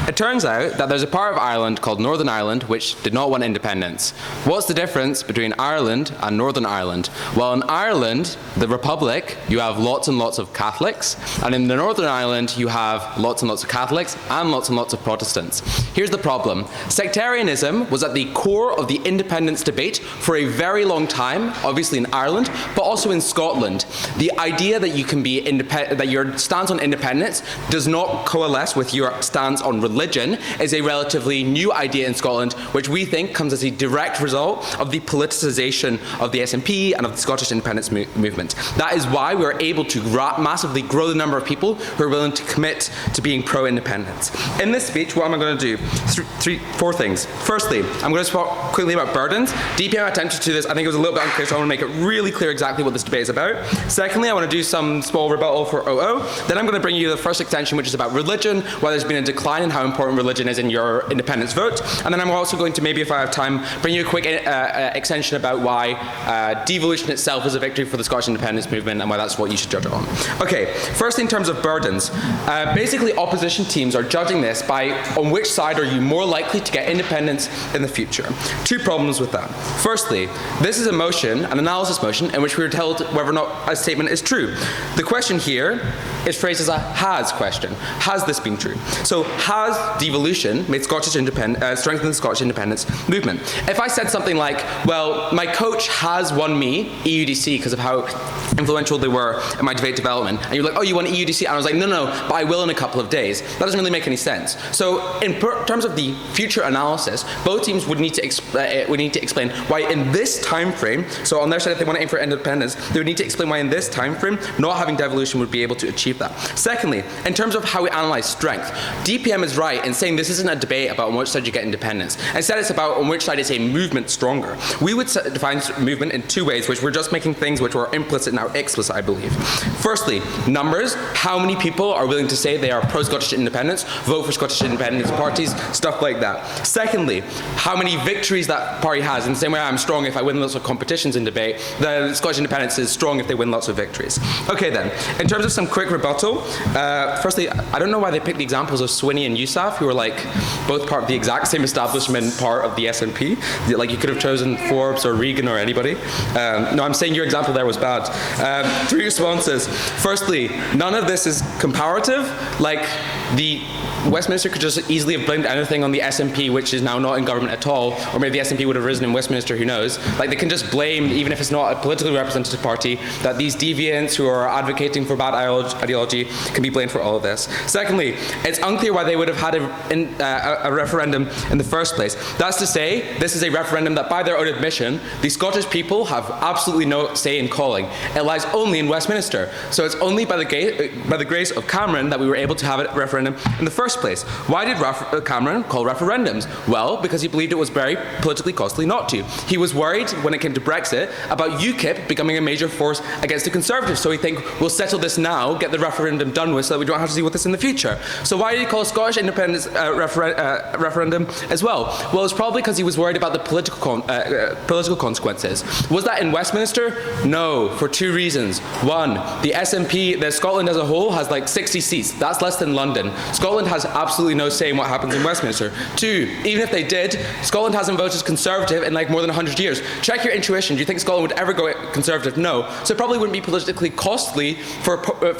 It turns out that there's a part of Ireland called Northern Ireland which did not want independence. What's the difference between Ireland and Northern Ireland? Well, in Ireland, the Republic, you have lots and lots of Catholics, and in the Northern Ireland, you have lots and lots of Catholics and lots of Protestants. Here's the problem. Sectarianism was at the core of the independence debate for a very long time, obviously in Ireland, but also in Scotland. The idea that you can be independent, that your stance on independence does not coalesce with your stance on religion is a relatively new idea in Scotland, which we think comes as a direct result of the politicization of the SNP and of the Scottish independence movement. That is why we are able to massively grow the number of people who are willing to commit to being pro-independence. In this speech, what am I going to do? Four things. Firstly, I'm going to talk quickly about burdens. DPM attempted to do this. I think it was a little bit unclear, so I want to make it really clear exactly what this debate is about. Secondly, I want to do some small rebuttal for OO. Then I'm going to bring you the first extension, which is about religion, why there's been a decline in how important religion is in your independence vote. And then I'm also going to, maybe if I have time, bring you a quick extension about why devolution itself is a victory for the Scottish independence movement and why that's what you should judge it on. Okay, firstly in terms of burdens. Basically opposition teams are judging this by on which side are you more likely to get independence in the future. Two problems with that. Firstly, this is a motion, an analysis motion, in which we are told whether or not a statement is true. The question here is phrased as a has question. Has this been true? So has devolution made strengthened the Scottish independence movement? If I said something like, well, my coach has won me EUDC because of how influential they were in my debate development, and you're like, oh, you won EUDC? And I was like, no, but I will in a couple of days. That doesn't really make any sense. So in terms of the future analysis, both teams would need to explain why in this time frame, so on their side if they want to aim for independence, they would need to explain why in this time frame not having devolution would be able to achieve that. Secondly, in terms of how we analyze strength, DPM is right in saying this isn't a debate about on which side you get independence. Instead it's about on which side is a movement stronger. We would define movement in two ways, which we're just making things which were implicit now explicit, I believe. Firstly, numbers. How many people are willing to say they are pro-Scottish independence, vote for Scottish independence parties, stuff like that. Secondly, how many victories that party has. In the same way I'm strong if I win lots of competitions in debate, the Scottish independence is strong if they win lots of victories. Okay then, in terms of some quick rebuttal, firstly, I don't know why they picked the examples of Swinney and Yousaf, who were like both part of the exact same establishment, part of the SNP. Like you could have chosen Forbes or Regan or anybody. No, I'm saying your example there was bad. 3 responses. Firstly, none of this is comparative. Like the Westminster could just easily have blamed anything on the SNP, which is now not in government at all, or maybe the SNP would have risen in Westminster, who knows. Like they can just blame, even if it's not a politically representative party, that these deviants who are advocating for bad ideology can be blamed for all of this. Secondly, it's unclear why they would have had a referendum in the first place. That's to say, this is a referendum that by their own admission, the Scottish people have absolutely no say in calling. It lies only in Westminster. So it's only by the grace of Cameron that we were able to have a referendum in the first place. Why did Cameron call referendums? Well, because he believed it was very politically costly not to. He was worried when it came to Brexit about UKIP becoming a major force against the Conservatives. So he think we'll settle this now, get the referendum done with so that we don't have to deal with this in the future. So why did he call a Scottish independence referendum as well? Well, it's probably because he was worried about the political consequences. Was that in Westminster? No, for 2 reasons. One, the SNP, Scotland as a whole has like 60 seats. That's less than London. Scotland has absolutely no say in what happens in Westminster. 2, even if they did, Scotland hasn't voted Conservative in like more than 100 years. Check your intuition. Do you think Scotland would ever go Conservative? No. So it probably wouldn't be politically costly for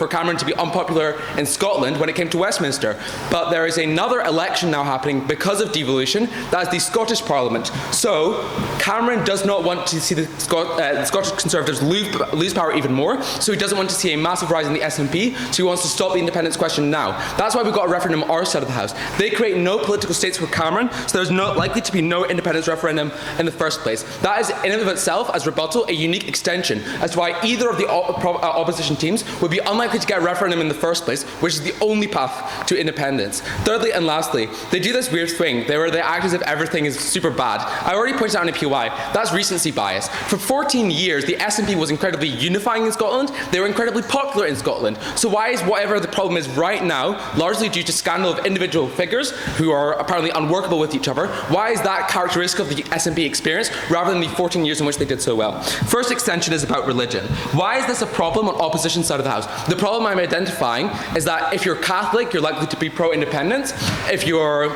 Cameron to be unpopular in Scotland when it came to Westminster. But there is another election now happening because of devolution. That is the Scottish Parliament. So Cameron does not want to see the Scottish Conservatives lose power even more. So he doesn't want to see a massive rise in the SNP. So he wants to stop the independence question now. That's why we've got a referendum on our side of the House. They create no political states for Cameron, so there's likely to be no independence referendum in the first place. That is in and of itself, as rebuttal, a unique extension as to why either of the opposition teams would be unlikely to get a referendum in the first place, which is the only path to independence. thirdly and lastly, they do this weird thing where they act as if everything is super bad. I already pointed out in a POI, that's recency bias. For 14 years, the SNP was incredibly unifying in Scotland. They were incredibly popular in Scotland. So why is whatever the problem is right now, largely due to scandal of individual figures who are apparently unworkable with each other, why is that characteristic of the SNP experience rather than the 14 years in which they did so well? First extension is about religion. Why is this a problem on opposition side of the House? The problem I'm identifying is that if you're Catholic, you're likely to be pro-independence. If you're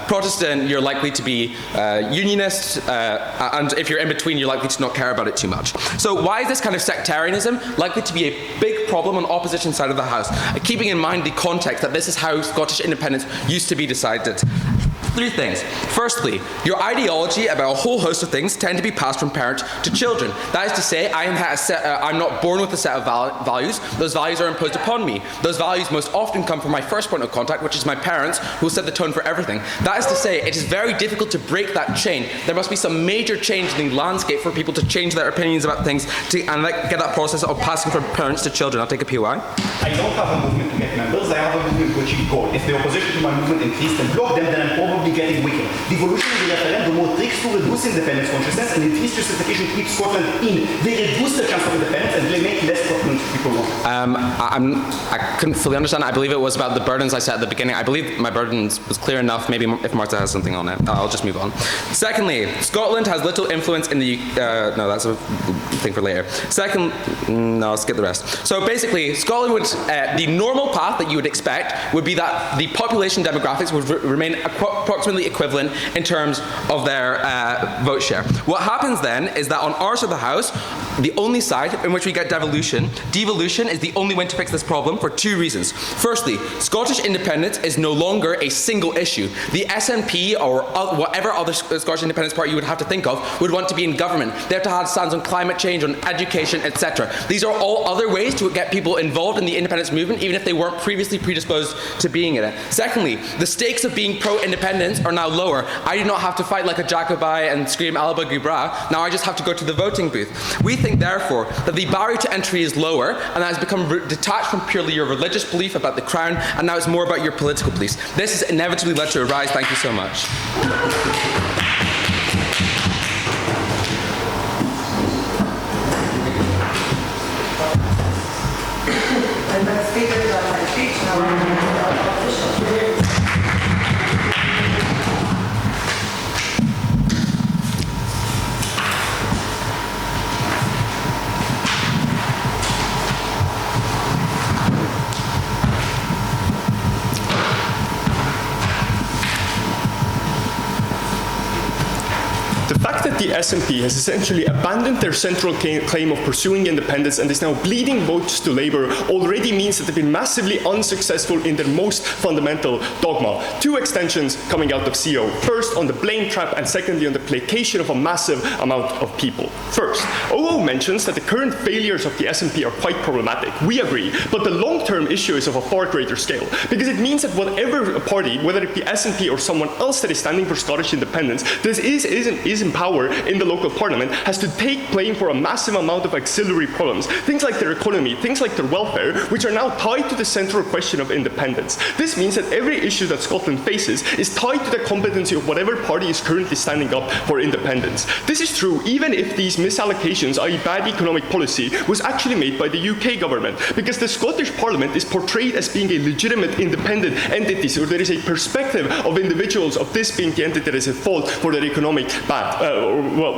Protestant, you're likely to be unionist, and if you're in between, you're likely to not care about it too much. So why is this kind of sectarianism likely to be a big problem on opposition side of the House? Keeping in mind the context that this is how Scottish independence used to be decided. Three things. Firstly, your ideology about a whole host of things tend to be passed from parent to children. That is to say, I'm not born with a set of values. Those values are imposed upon me. Those values most often come from my first point of contact, which is my parents, who will set the tone for everything. That is to say, it is very difficult to break that chain. There must be some major change in the landscape for people to change their opinions about things and get that process of passing from parents to children. I'll take a POI.
I don't have a movement to get members. I have a movement to achieve goal. If the opposition to my movement increased and blocked them, then I'm probably getting weaker. Devolution is a referendum more tricks to reduce independence consciousness and increase justification to keep Scotland in. They reduce the chance of independence and they make less Scotland people want.
I couldn't fully understand. I believe it was about the burdens I set at the beginning. I believe my burdens was clear enough. Maybe if Martha has something on it, I'll just move on. Secondly, Scotland has little influence in the... no, that's a thing for later. No, I'll skip the rest. So basically, Scotland would... the normal path that you would expect would be that the population demographics would remain approximately equivalent in terms of their vote share. What happens then is that on our side of the House, the only side in which we get devolution is the only way to fix this problem for two reasons. Firstly, Scottish independence is no longer a single issue. The SNP or whatever other Scottish Independence Party you would have to think of would want to be in government. They have to have stands on climate change, on education, etc. These are all other ways to get people involved in the independence movement, even if they weren't previously predisposed to being in it. Secondly, the stakes of being pro-independence are now lower. I do not have to fight like a Jacobite and scream Alba Gubra. Now I just have to go to the voting booth. We think, therefore, that the barrier to entry is lower, and that has become detached from purely your religious belief about the crown, and now it's more about your political beliefs. This has inevitably led to a rise. Thank you so much.
And the speaker is on my speech now. Official.
The SNP has essentially abandoned their central claim of pursuing independence and is now bleeding votes to Labour already means that they've been massively unsuccessful in their most fundamental dogma. Two extensions coming out of CO. First on the blame trap and secondly on the placation of a massive amount of people. First, OO mentions that the current failures of the SNP are quite problematic. We agree, but the long-term issue is of a far greater scale because it means that whatever party, whether it be SNP or someone else that is standing for Scottish independence, this is in power in the local parliament, has to take blame for a massive amount of auxiliary problems, things like their economy, things like their welfare, which are now tied to the central question of independence. This means that every issue that Scotland faces is tied to the competency of whatever party is currently standing up for independence. This is true even if these misallocations, i.e. bad economic policy, was actually made by the UK government, because the Scottish Parliament is portrayed as being a legitimate independent entity, so there is a perspective of individuals of this being the entity that is at fault for their economic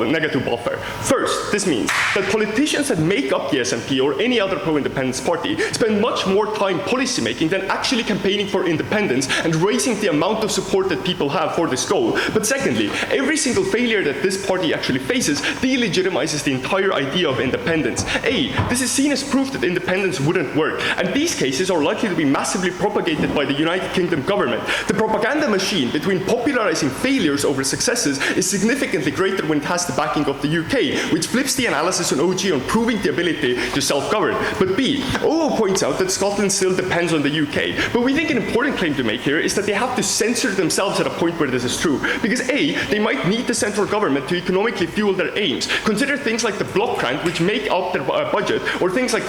negative welfare. First, this means that politicians that make up the SNP or any other pro-independence party spend much more time policy making than actually campaigning for independence and raising the amount of support that people have for this goal. But secondly, every single failure that this party actually faces delegitimizes the entire idea of independence. This is seen as proof that independence wouldn't work, and these cases are likely to be massively propagated by the United Kingdom government. The propaganda machine between popularizing failures over successes is significantly greater greater when it has the backing of the UK, which flips the analysis on OG on proving the ability to self-govern. But B, OO points out that Scotland still depends on the UK. But we think an important claim to make here is that they have to censor themselves at a point where this is true. Because A, they might need the central government to economically fuel their aims. Consider things like the block grant, which make up their budget, or things like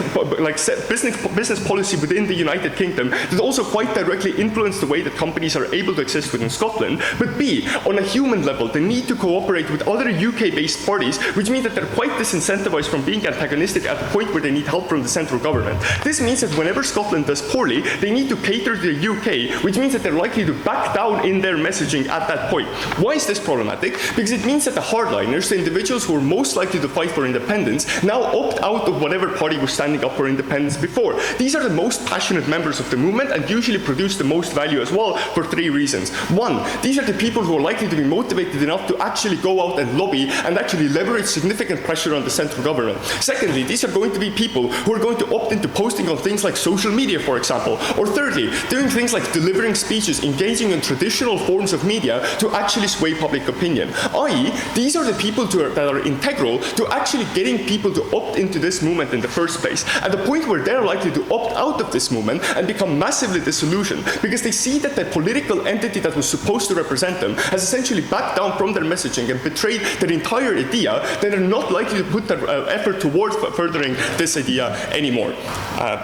business policy within the United Kingdom that also quite directly influence the way that companies are able to exist within Scotland. But B, on a human level, they need to cooperate with other UK-based parties, which means that they're quite disincentivized from being antagonistic at the point where they need help from the central government. This means that whenever Scotland does poorly, they need to cater to the UK, which means that they're likely to back down in their messaging at that point. Why is this problematic? Because it means that the hardliners, the individuals who are most likely to fight for independence, now opt out of whatever party was standing up for independence before. These are the most passionate members of the movement and usually produce the most value as well for three reasons. One, these are the people who are likely to be motivated enough to actually go out and lobby and actually leverage significant pressure on the central government. Secondly, these are going to be people who are going to opt into posting on things like social media, for example. Or thirdly, doing things like delivering speeches, engaging in traditional forms of media to actually sway public opinion. I.e., these are the people that are integral to actually getting people to opt into this movement in the first place, at the point where they're likely to opt out of this movement and become massively disillusioned, because they see that the political entity that was supposed to represent them has essentially backed down from their messaging and betrayed their entire idea, then they're not likely to put their effort towards furthering this idea anymore.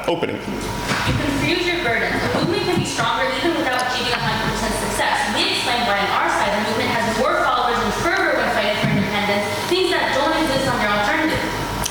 Opening.
You confuse your burden. The movement can be stronger even without achieving 100% success. We explain why on our side the movement has more followers and fervor when fighting for independence, things that don't exist on their alternative.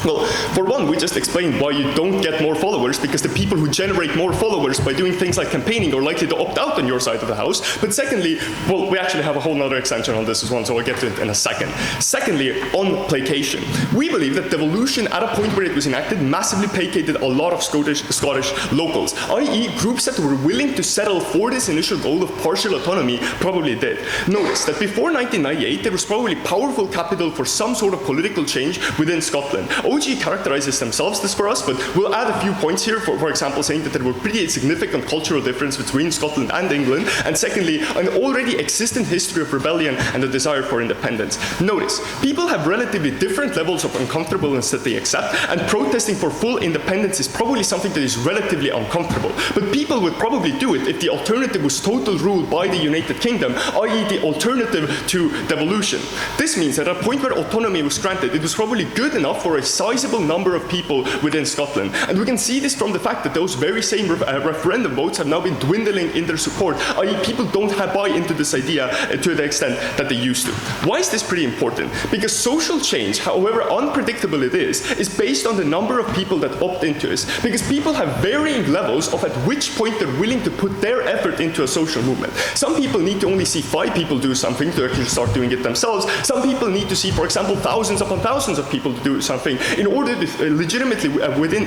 Well, for one, we just explained why you don't get more followers, because the people who generate more followers by doing things like campaigning are likely to opt out on your side of the house. But secondly, well, we actually have a whole other extension on this as well, so I'll get to it in a second. Secondly, on placation. We believe that devolution, at a point where it was enacted, massively placated a lot of Scottish locals, i.e. groups that were willing to settle for this initial goal of partial autonomy probably did. Notice that before 1998, there was probably powerful capital for some sort of political change within Scotland. OG characterizes themselves this for us, but we'll add a few points here, for example, saying that there were pretty significant cultural difference between Scotland and England, and secondly, an already existent history of rebellion and a desire for independence. Notice, people have relatively different levels of uncomfortableness that they accept, and protesting for full independence is probably something that is relatively uncomfortable. But people would probably do it if the alternative was total rule by the United Kingdom, i.e. the alternative to devolution. This means that at a point where autonomy was granted, it was probably good enough for a sizable number of people within Scotland. And we can see this from the fact that those very same referendum votes have now been dwindling in their support, i.e. people don't buy into this idea to the extent that they used to. Why is this pretty important? Because social change, however unpredictable it is based on the number of people that opt into it. Because people have varying levels of at which point they're willing to put their effort into a social movement. Some people need to only see 5 people do something to actually start doing it themselves. Some people need to see, for example, thousands upon thousands of people to do something in order to legitimately,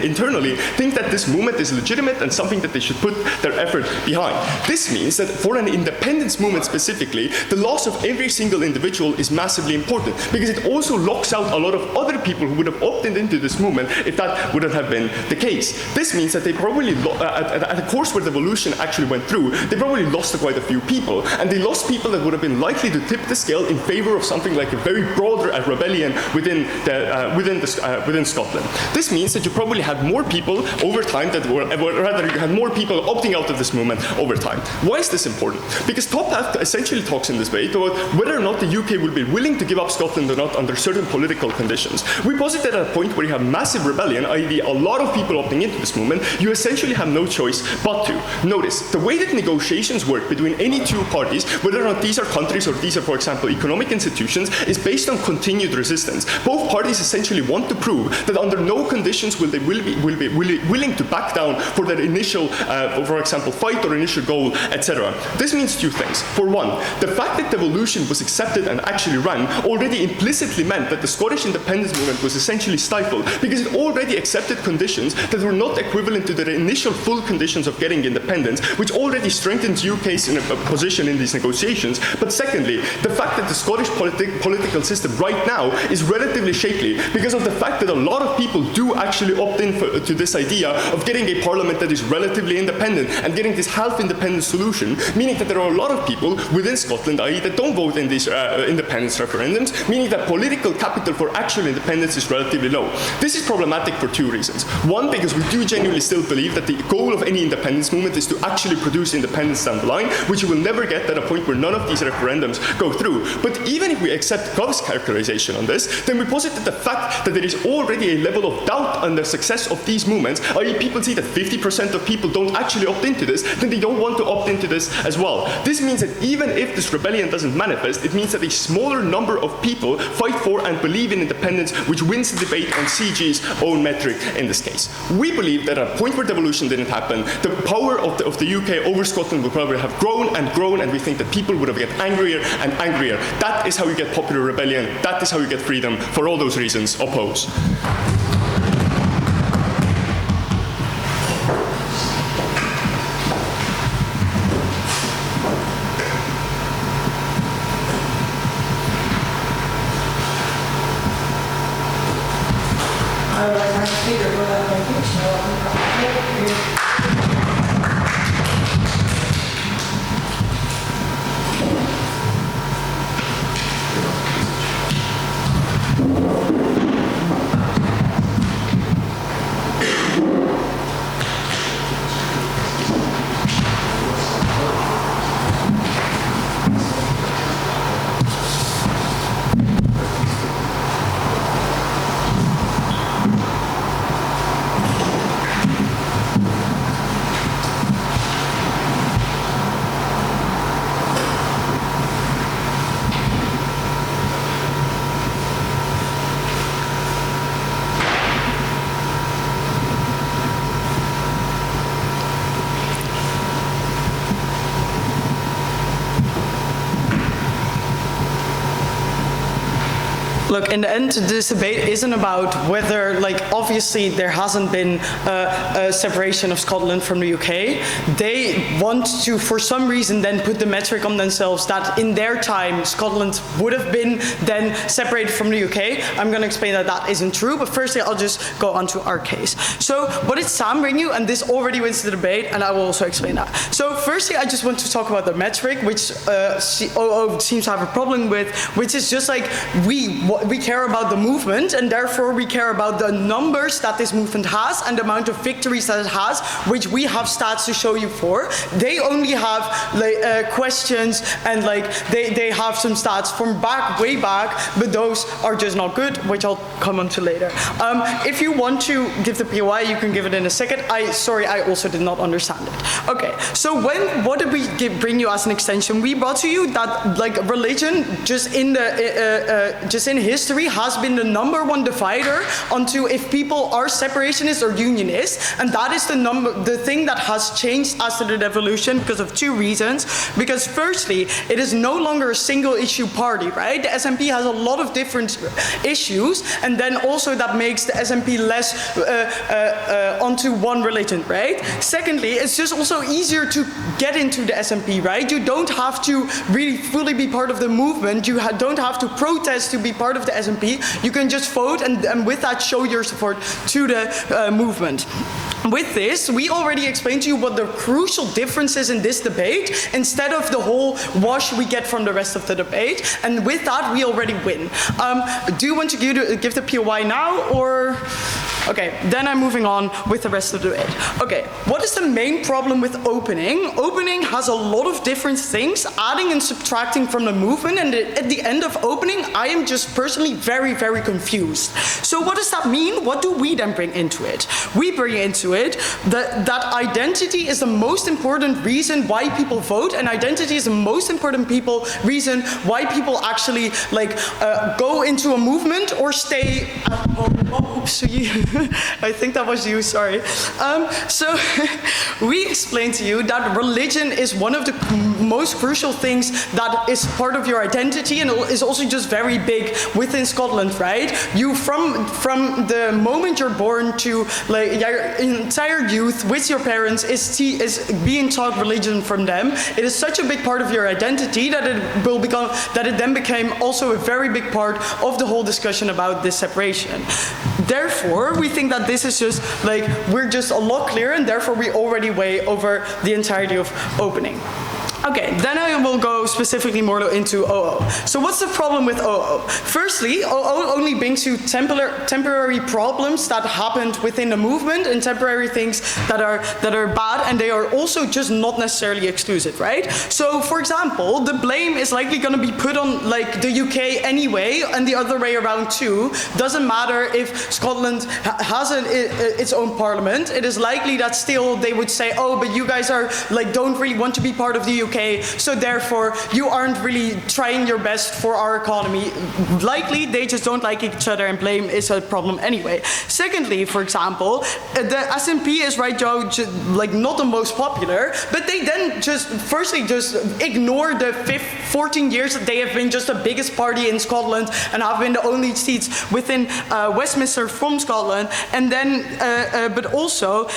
internally, think that this movement is legitimate and something that they should put their effort behind. This means that for an independence movement specifically, the loss of every single individual is massively important, because it also locks out a lot of other people who would have opted into this movement if that wouldn't have been the case. This means that they probably, at a course where devolution actually went through, they probably lost quite a few people, and they lost people that would have been likely to tip the scale in favor of something like a very broad rebellion within Scotland. This means that you probably had more people over time you had more people opting out of this movement over time. Why is this important? Because Top Hat essentially talks in this way about whether or not the UK will be willing to give up Scotland or not under certain political conditions. We posit that at a point where you have massive rebellion, i.e. a lot of people opting into this movement, you essentially have no choice but to. Notice, the way that negotiations work between any two parties, whether or not these are countries or these are, for example, economic institutions, is based on continued resistance. Both parties essentially want to prove that under no conditions will be willing to back down for their initial, for example, fight or initial goal, etc. This means two things. For one, the fact that devolution was accepted and actually ran already implicitly meant that the Scottish independence movement was essentially stifled, because it already accepted conditions that were not equivalent to their initial full conditions of getting independence, which already strengthens UK's position in these negotiations. But secondly, the fact that the Scottish political system right now is relatively shaky because of the fact that a lot lot of people do actually opt in to this idea of getting a parliament that is relatively independent and getting this half-independent solution, meaning that there are a lot of people within Scotland, i.e. that don't vote in these independence referendums, meaning that political capital for actual independence is relatively low. This is problematic for two reasons. One, because we do genuinely still believe that the goal of any independence movement is to actually produce independence down the line, which you will never get at a point where none of these referendums go through. But even if we accept Gov's characterization on this, then we posit that the fact that there is already a level of doubt on the success of these movements, i.e. people see that 50% of people don't actually opt into this, then they don't want to opt into this as well. This means that even if this rebellion doesn't manifest, it means that a smaller number of people fight for and believe in independence, which wins the debate on CG's own metric in this case. We believe that at a point where devolution didn't happen, the power of the UK over Scotland would probably have grown, and we think that people would have get angrier and angrier. That is how you get popular rebellion. That is how you get freedom. For all those reasons, oppose.
Look, in the end, this debate isn't about whether, like, obviously there hasn't been a separation of Scotland from the UK. They want to, for some reason, then put the metric on themselves that in their time, Scotland would have been then separated from the UK. I'm going to explain that that isn't true, but firstly, I'll just go on to our case. So, what did Sam bring you? And this already wins the debate, and I will also explain that. So, firstly, I just want to talk about the metric, which OO seems to have a problem with, which is just like we care about the movement, and therefore we care about the numbers that this movement has and the amount of victories that it has, which we have stats to show you for. They only have questions and they have some stats from way back, but those are just not good, which I'll come on to later. If you want to give the POI, you can give it in a second. Sorry, I also did not understand it. Okay, so what did we bring you as an extension? We brought to you that religion just in history has been the #1 divider onto if people are separationists or unionists, and that is the thing that has changed after the devolution because of two reasons. Because firstly, it is no longer a single issue party, right? The SNP has a lot of different issues, and then also that makes the SNP less onto one religion, right? Secondly, it's just also easier to get into the SNP, right? You don't have to really fully be part of the movement. You don't have to protest to be part of the SNP. You can just vote and with that show your support to the movement. With this, we already explained to you what the crucial difference is in this debate, instead of the whole wash we get from the rest of the debate, and with that, we already win. Do you want to give the POI now, or? Okay, then I'm moving on with the rest of the debate. Okay, what is the main problem with opening? Opening has a lot of different things, adding and subtracting from the movement, and at the end of opening, I am just personally very, very confused. So what does that mean? What do we then bring into it? We bring into it that identity is the most important reason why people vote, and identity is the most important reason why people actually go into a movement or stay at home. Oh, oops, I think that was you, sorry. So we explained to you that religion is one of the most crucial things that is part of your identity and is also just very big within Scotland, right? You from the moment you're born to your entire youth with your parents is being taught religion from them. It is such a big part of your identity that it then became also a very big part of the whole discussion about this separation. therefore, we think that this is just like, we're just a lot clearer, and therefore we already weigh over the entirety of opening. Okay, then I will go specifically more into OO. So what's the problem with OO? Firstly, OO only brings you temporary problems that happened within the movement and temporary things that are bad, and they are also just not necessarily exclusive, right? So for example, the blame is likely going to be put on like the UK anyway, and the other way around too. Doesn't matter if Scotland has its own parliament. It is likely that still they would say, oh, but you guys are like don't really want to be part of the UK. So therefore, you aren't really trying your best for our economy. Likely, they just don't like each other, and blame is a problem anyway. Secondly, for example, the SNP is right now like not the most popular, but they then just ignore the 14 years that they have been just the biggest party in Scotland and have been the only seats within Westminster from Scotland, and then but also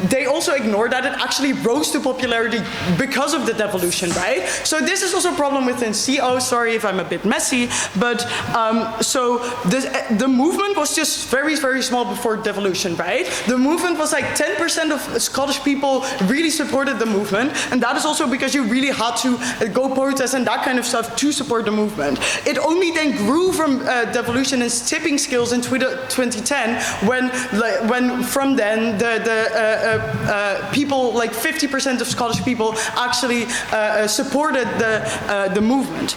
they also ignore that it actually rose to popularity because of the devolution, right? So this is also a problem within CO. Sorry if I'm a bit messy, but so the movement was just very, very small before devolution, right? The movement was like 10% of Scottish people really supported the movement, and that is also because you really had to go protest and that kind of stuff to support the movement. It only then grew from devolution and tipping skills in 2010 when from then the people, like 50% of Scottish people actually supported the movement.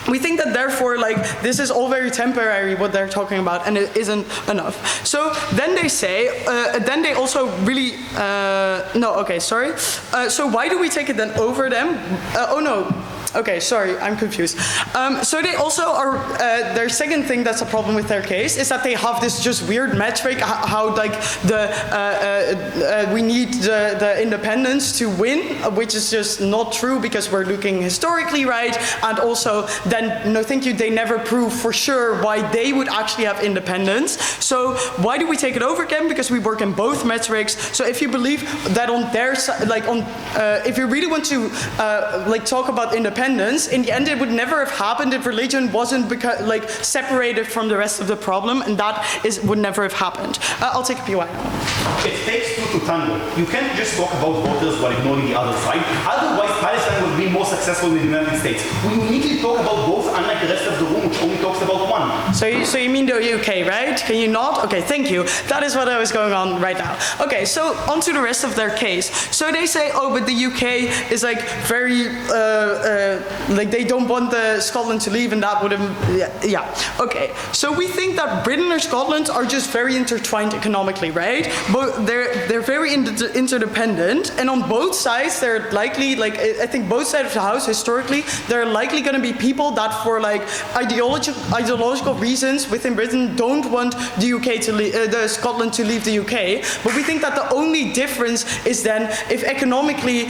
We think that therefore, like, this is all very temporary, what they're talking about, and it isn't enough. So then they say, then they also really, so why do we take it then over them? Okay, sorry, I'm confused. So they also are, their second thing that's a problem with their case is that they have this just weird metric, how like we need the independence to win, which is just not true because we're looking historically, right? And also then, no thank you, they never prove for sure why they would actually have independence. So why do we take it over again? Because we work in both metrics. So if you believe that on their side, like on, if you really want to like talk about independence, in the end it would never have happened if religion wasn't like separated from the rest of the problem, and that would never have happened. I'll take a PY now.
It takes two to tango. You can't just talk about voters while ignoring the other side. Otherwise, Palestine would be more successful in the United States. We uniquely talk about both, unlike the rest of the room, which only talks about one.
So you mean the UK, right? Can you not? Okay, thank you. That is what I was going on right now. Okay, so on to the rest of their case. So they say, oh, but the UK is like very, like they don't want Scotland to leave, and that would have, yeah. Okay, so we think that Britain or Scotland are just very intertwined economically, right? But they're very interdependent, and on both sides, they're likely, like I think both sides of the house historically, there are likely going to be people that for like ideological reasons within Britain don't want the UK to leave, Scotland to leave the UK. But we think that the only difference is then if economically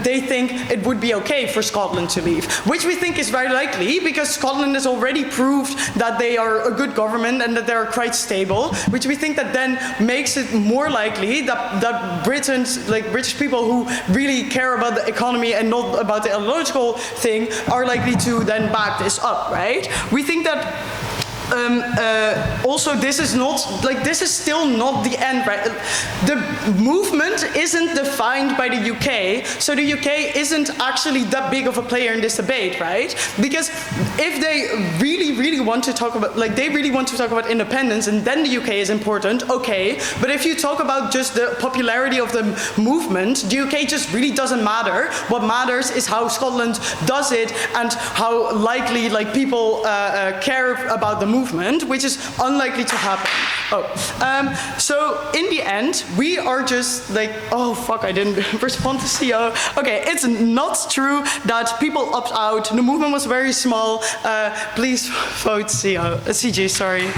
they think it would be okay for Scotland to leave, which we think is very likely because Scotland has already proved that they are a good government and that they are quite stable, which we think that then makes it more likely that British people who really care about the economy and not about the ideological thing are likely to then back this up, right? We think that also this is still not the end, right? The movement isn't defined by the UK, so the UK isn't actually that big of a player in this debate, right? Because if they really want to talk about, like they really want to talk about independence and then the UK is important, okay, but if you talk about just the popularity of the movement, the UK just really doesn't matter. What matters is how Scotland does it and how likely like people care about the movement, which is unlikely to happen. So in the end, we are just like, oh fuck, I didn't respond to CO. Okay, it's not true that people opt out. The movement was very small. Please vote CG, sorry.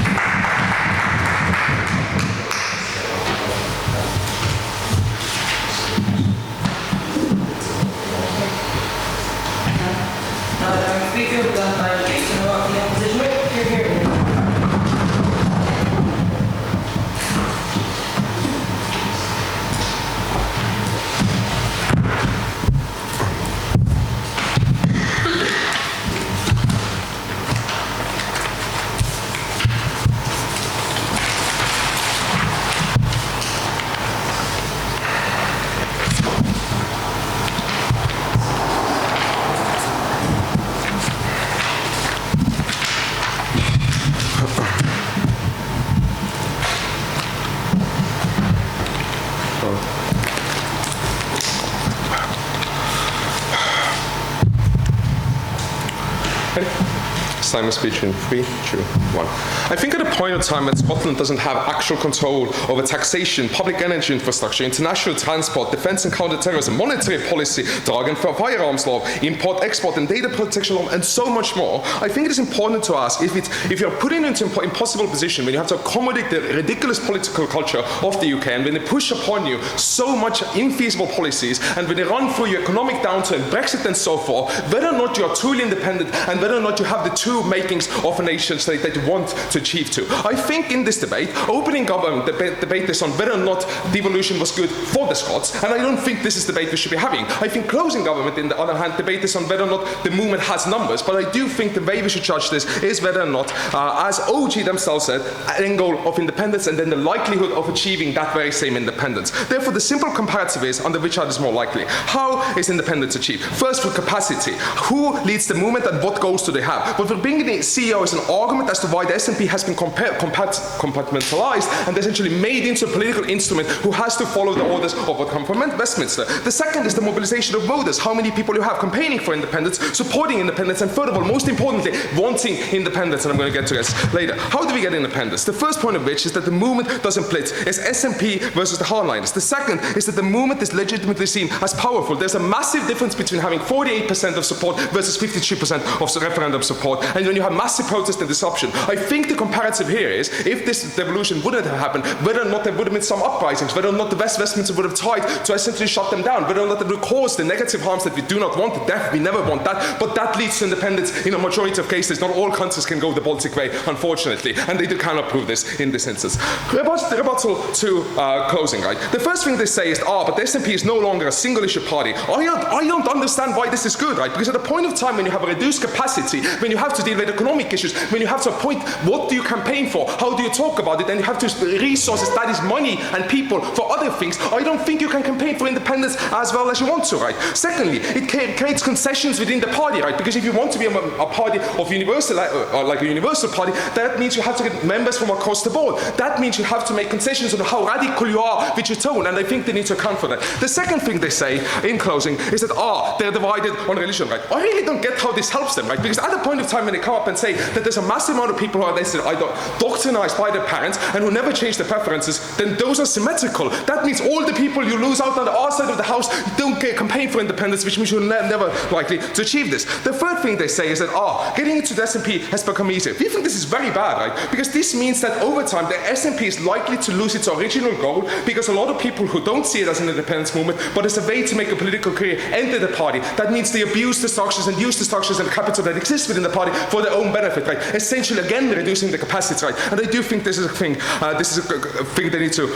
Start my speech in 3, 2, 1. I think at a point in time when Scotland doesn't have actual control over taxation, public energy infrastructure, international transport, defence and counter-terrorism, monetary policy, drug and firearms law, import, export and data protection law, and so much more, I think it is important to ask if you're put into an impossible position when you have to accommodate the ridiculous political culture of the UK, and when they push upon you so much infeasible policies, and when they run through your economic downturn, Brexit and so forth, whether or not you are truly independent and whether or not you have the true makings of a nation state that you want to achieve to. I think in this debate, opening government debate is on whether or not devolution was good for the Scots, and I don't think this is the debate we should be having. I think closing government, in the other hand, debate is on whether or not the movement has numbers, but I do think the way we should judge this is whether or not, as OG themselves said, an end goal of independence and then the likelihood of achieving that very same independence. Therefore, the simple comparative is under which is more likely. How is independence achieved? First, for capacity. Who leads the movement and what goals do they have? But for bringing the CEO as an argument as to why the SNP has been compartmentalized and essentially made into a political instrument who has to follow the orders of what come from Westminster. The second is the mobilization of voters. How many people you have campaigning for independence, supporting independence, and furthermore, most importantly, wanting independence, and I'm going to get to this later. How do we get independence? The first point of which is that the movement doesn't split. It's SNP versus the hardliners. The second is that the movement is legitimately seen as powerful. There's a massive difference between having 48% of support versus 52% of referendum support, and when you have massive protest and disruption. I think the comparative here is, if this devolution wouldn't have happened, whether or not there would have been some uprisings, whether or not the Westminster would have tried to essentially shut them down, whether or not it would cause the negative harms that we do not want, the death, we never want that, but that leads to independence in a majority of cases. Not all countries can go the Baltic way, unfortunately, and they cannot prove this in this instance. Rebuttal to closing, right? The first thing they say is, but the SNP is no longer a single issue party. I don't understand why this is good, right? Because at a point of time when you have a reduced capacity, when you have to deal with economic issues, when you have to appoint what do you campaign for, how do you talk about it, and you have to resources, that is money and people for other things, I don't think you can campaign for independence as well as you want to, right? Secondly, it creates concessions within the party, right? Because if you want to be a party of universal, like a universal party, that means you have to get members from across the board. That means you have to make concessions on how radical you are with your tone, and I think they need to account for that. The second thing they say in closing is that, they're divided on religion, right? I really don't get how this helps them, right? Because at the point of time when they come up and say that there's a massive amount of people who are either doctrinized by their parents and who never change their preferences, then those are symmetrical. That means all the people you lose out on the other side of the house don't campaign for independence, which means you're never likely to achieve this. The third thing they say is that, getting into the SNP has become easier. We think this is very bad, right? Because this means that over time, the SNP is likely to lose its original goal, because a lot of people who don't see it as an independence movement, but as a way to make a political career, enter the party. That means they abuse the structures and use the structures and capital that exists within the party for their own benefit, right? Essentially, again, reducing the capacity, right? And I do think this is a thing they need to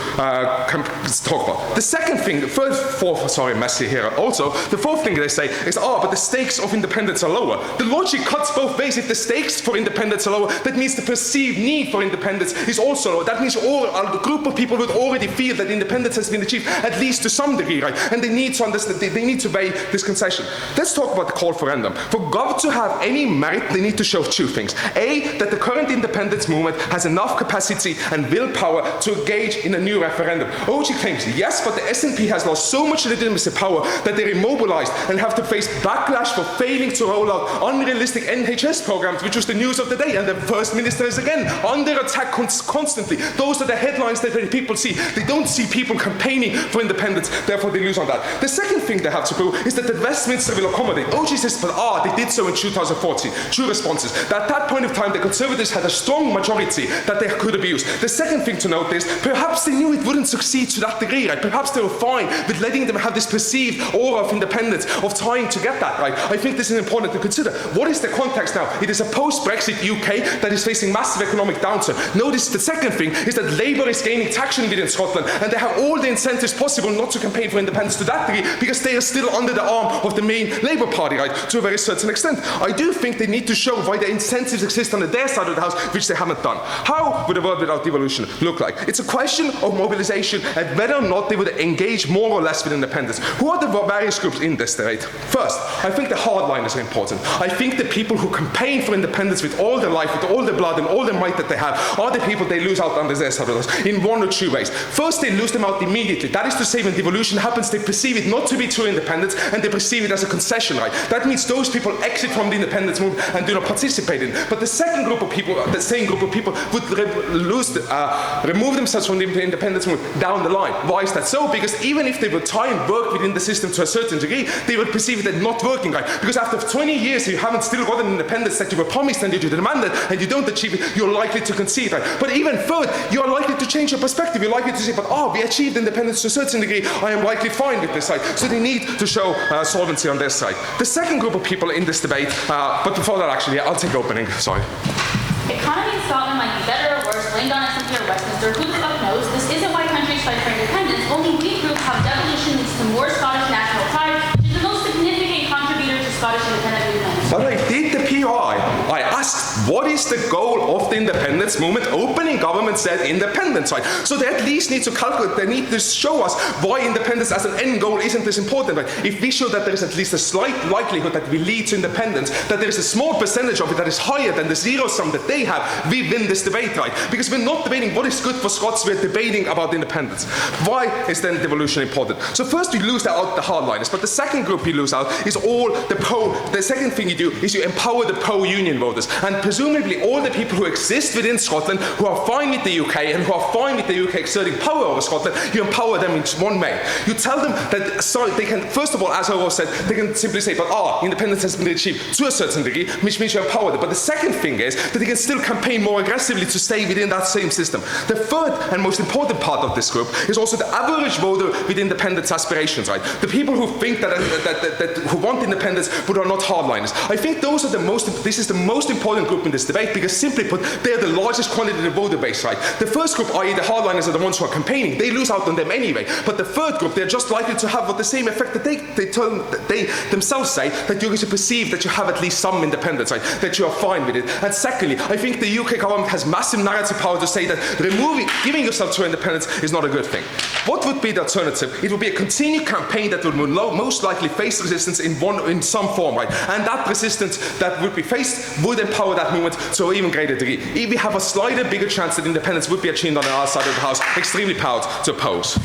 talk about. The second thing, messy here. Also, the fourth thing they say is, but the stakes of independence are lower. The logic cuts both ways. If the stakes for independence are lower, that means the perceived need for independence is also lower. That means a group of people would already feel that independence has been achieved, at least to some degree, right? And they need to understand, they need to weigh this concession. Let's talk about the call for referendum. For Gov to have any merit, they need to show two things. A, that the current independence movement has enough capacity and willpower to engage in a new referendum. OG claims yes, but the SNP has lost so much legitimacy power that they're immobilized and have to face backlash for failing to roll out unrealistic NHS programs, which was the news of the day, and the First Minister is again under attack constantly. Those are the headlines that people see. They don't see people campaigning for independence, therefore they lose on that. The second thing they have to prove is that the Westminster will accommodate. OG says, but they did so in 2014. True responses. At that point of time, the Conservatives had a strong majority that they could abuse. The second thing to note is, perhaps they knew it wouldn't succeed to that degree, right? Perhaps they were fine with letting them have this perceived aura of independence, of trying to get that, right? I think this is important to consider. What is the context now? It is a post-Brexit UK that is facing massive economic downturn. Notice the second thing is that Labour is gaining traction within Scotland, and they have all the incentives possible not to campaign for independence to that degree, because they are still under the arm of the main Labour Party, right, to a very certain extent. I do think they need to show why the incentives exist on their side of the house, which they haven't done. How would a world without devolution look like? It's a question of mobilization and whether or not they would engage more or less with independence. Who are the various groups in this debate? First, I think the hardliners are important. I think the people who campaign for independence with all their life, with all their blood and all their might that they have, are the people they lose out on their side of the house in one or two ways. First, they lose them out immediately. That is to say, when devolution happens, they perceive it not to be true independence, and they perceive it as a concession, right? That means those people exit from the independence movement and do not participate in. But the second group of people, the same group of people, would remove themselves from the independence movement down the line. Why is that so? Because even if they would try and work within the system to a certain degree, they would perceive it as not working right. Because after 20 years, you haven't still got an independence that you were promised and that you demanded, and you don't achieve it, you're likely to concede, right? But even further, you're likely to change your perspective. You're likely to say, but we achieved independence to a certain degree, I am likely fine with this side. So they need to show solvency on their side. The second group of people in this debate, but before that actually, I'll take opening, sorry.
Economy in Scotland might be better or worse, blamed on S&P or Westminster, who the fuck knows? This isn't why countries fight for independence. Only we prove how devolution leads to more Scottish national pride, which is the most significant contributor to Scottish independence movement.
But I did the PI. I asked, what is the goal of the independence movement? Opening government said independence, right? So they at least need to calculate, they need to show us why independence as an end goal isn't this important, right? If we show that there is at least a slight likelihood that we lead to independence, that there is a small percentage of it that is higher than the zero sum that they have, we win this debate, right? Because we're not debating what is good for Scots, we're debating about independence. Why is then devolution important? So first you lose out the hardliners, but the second group you lose out is all the the second thing you do is you empower the pro-union voters, and presumably all the people who exist within Scotland, who are fine with the UK and who are fine with the UK exerting power over Scotland, you empower them in one way. You tell them that, sorry, they can, first of all, as I always said, they can simply say, but independence has been achieved to a certain degree, which means you empower them. But the second thing is that they can still campaign more aggressively to stay within that same system. The third and most important part of this group is also the average voter with independence aspirations, right? The people who think that who want independence but are not hardliners. I think those are this is the most important group in this debate, because simply put, they're the largest quantitative voter base, right? The first group, i.e. the hardliners, are the ones who are campaigning. They lose out on them anyway. But the third group, they're just likely to have the same effect that they themselves say, that you're going to perceive that you have at least some independence, right? That you are fine with it. And secondly, I think the UK government has massive narrative power to say that giving yourself to independence is not a good thing. What would be the alternative? It would be a continued campaign that would most likely face resistance in some form, right? And that resistance that would be faced would empower that movement to an even greater degree. If we have a slightly bigger chance that independence would be achieved on our side of the house, extremely proud to oppose.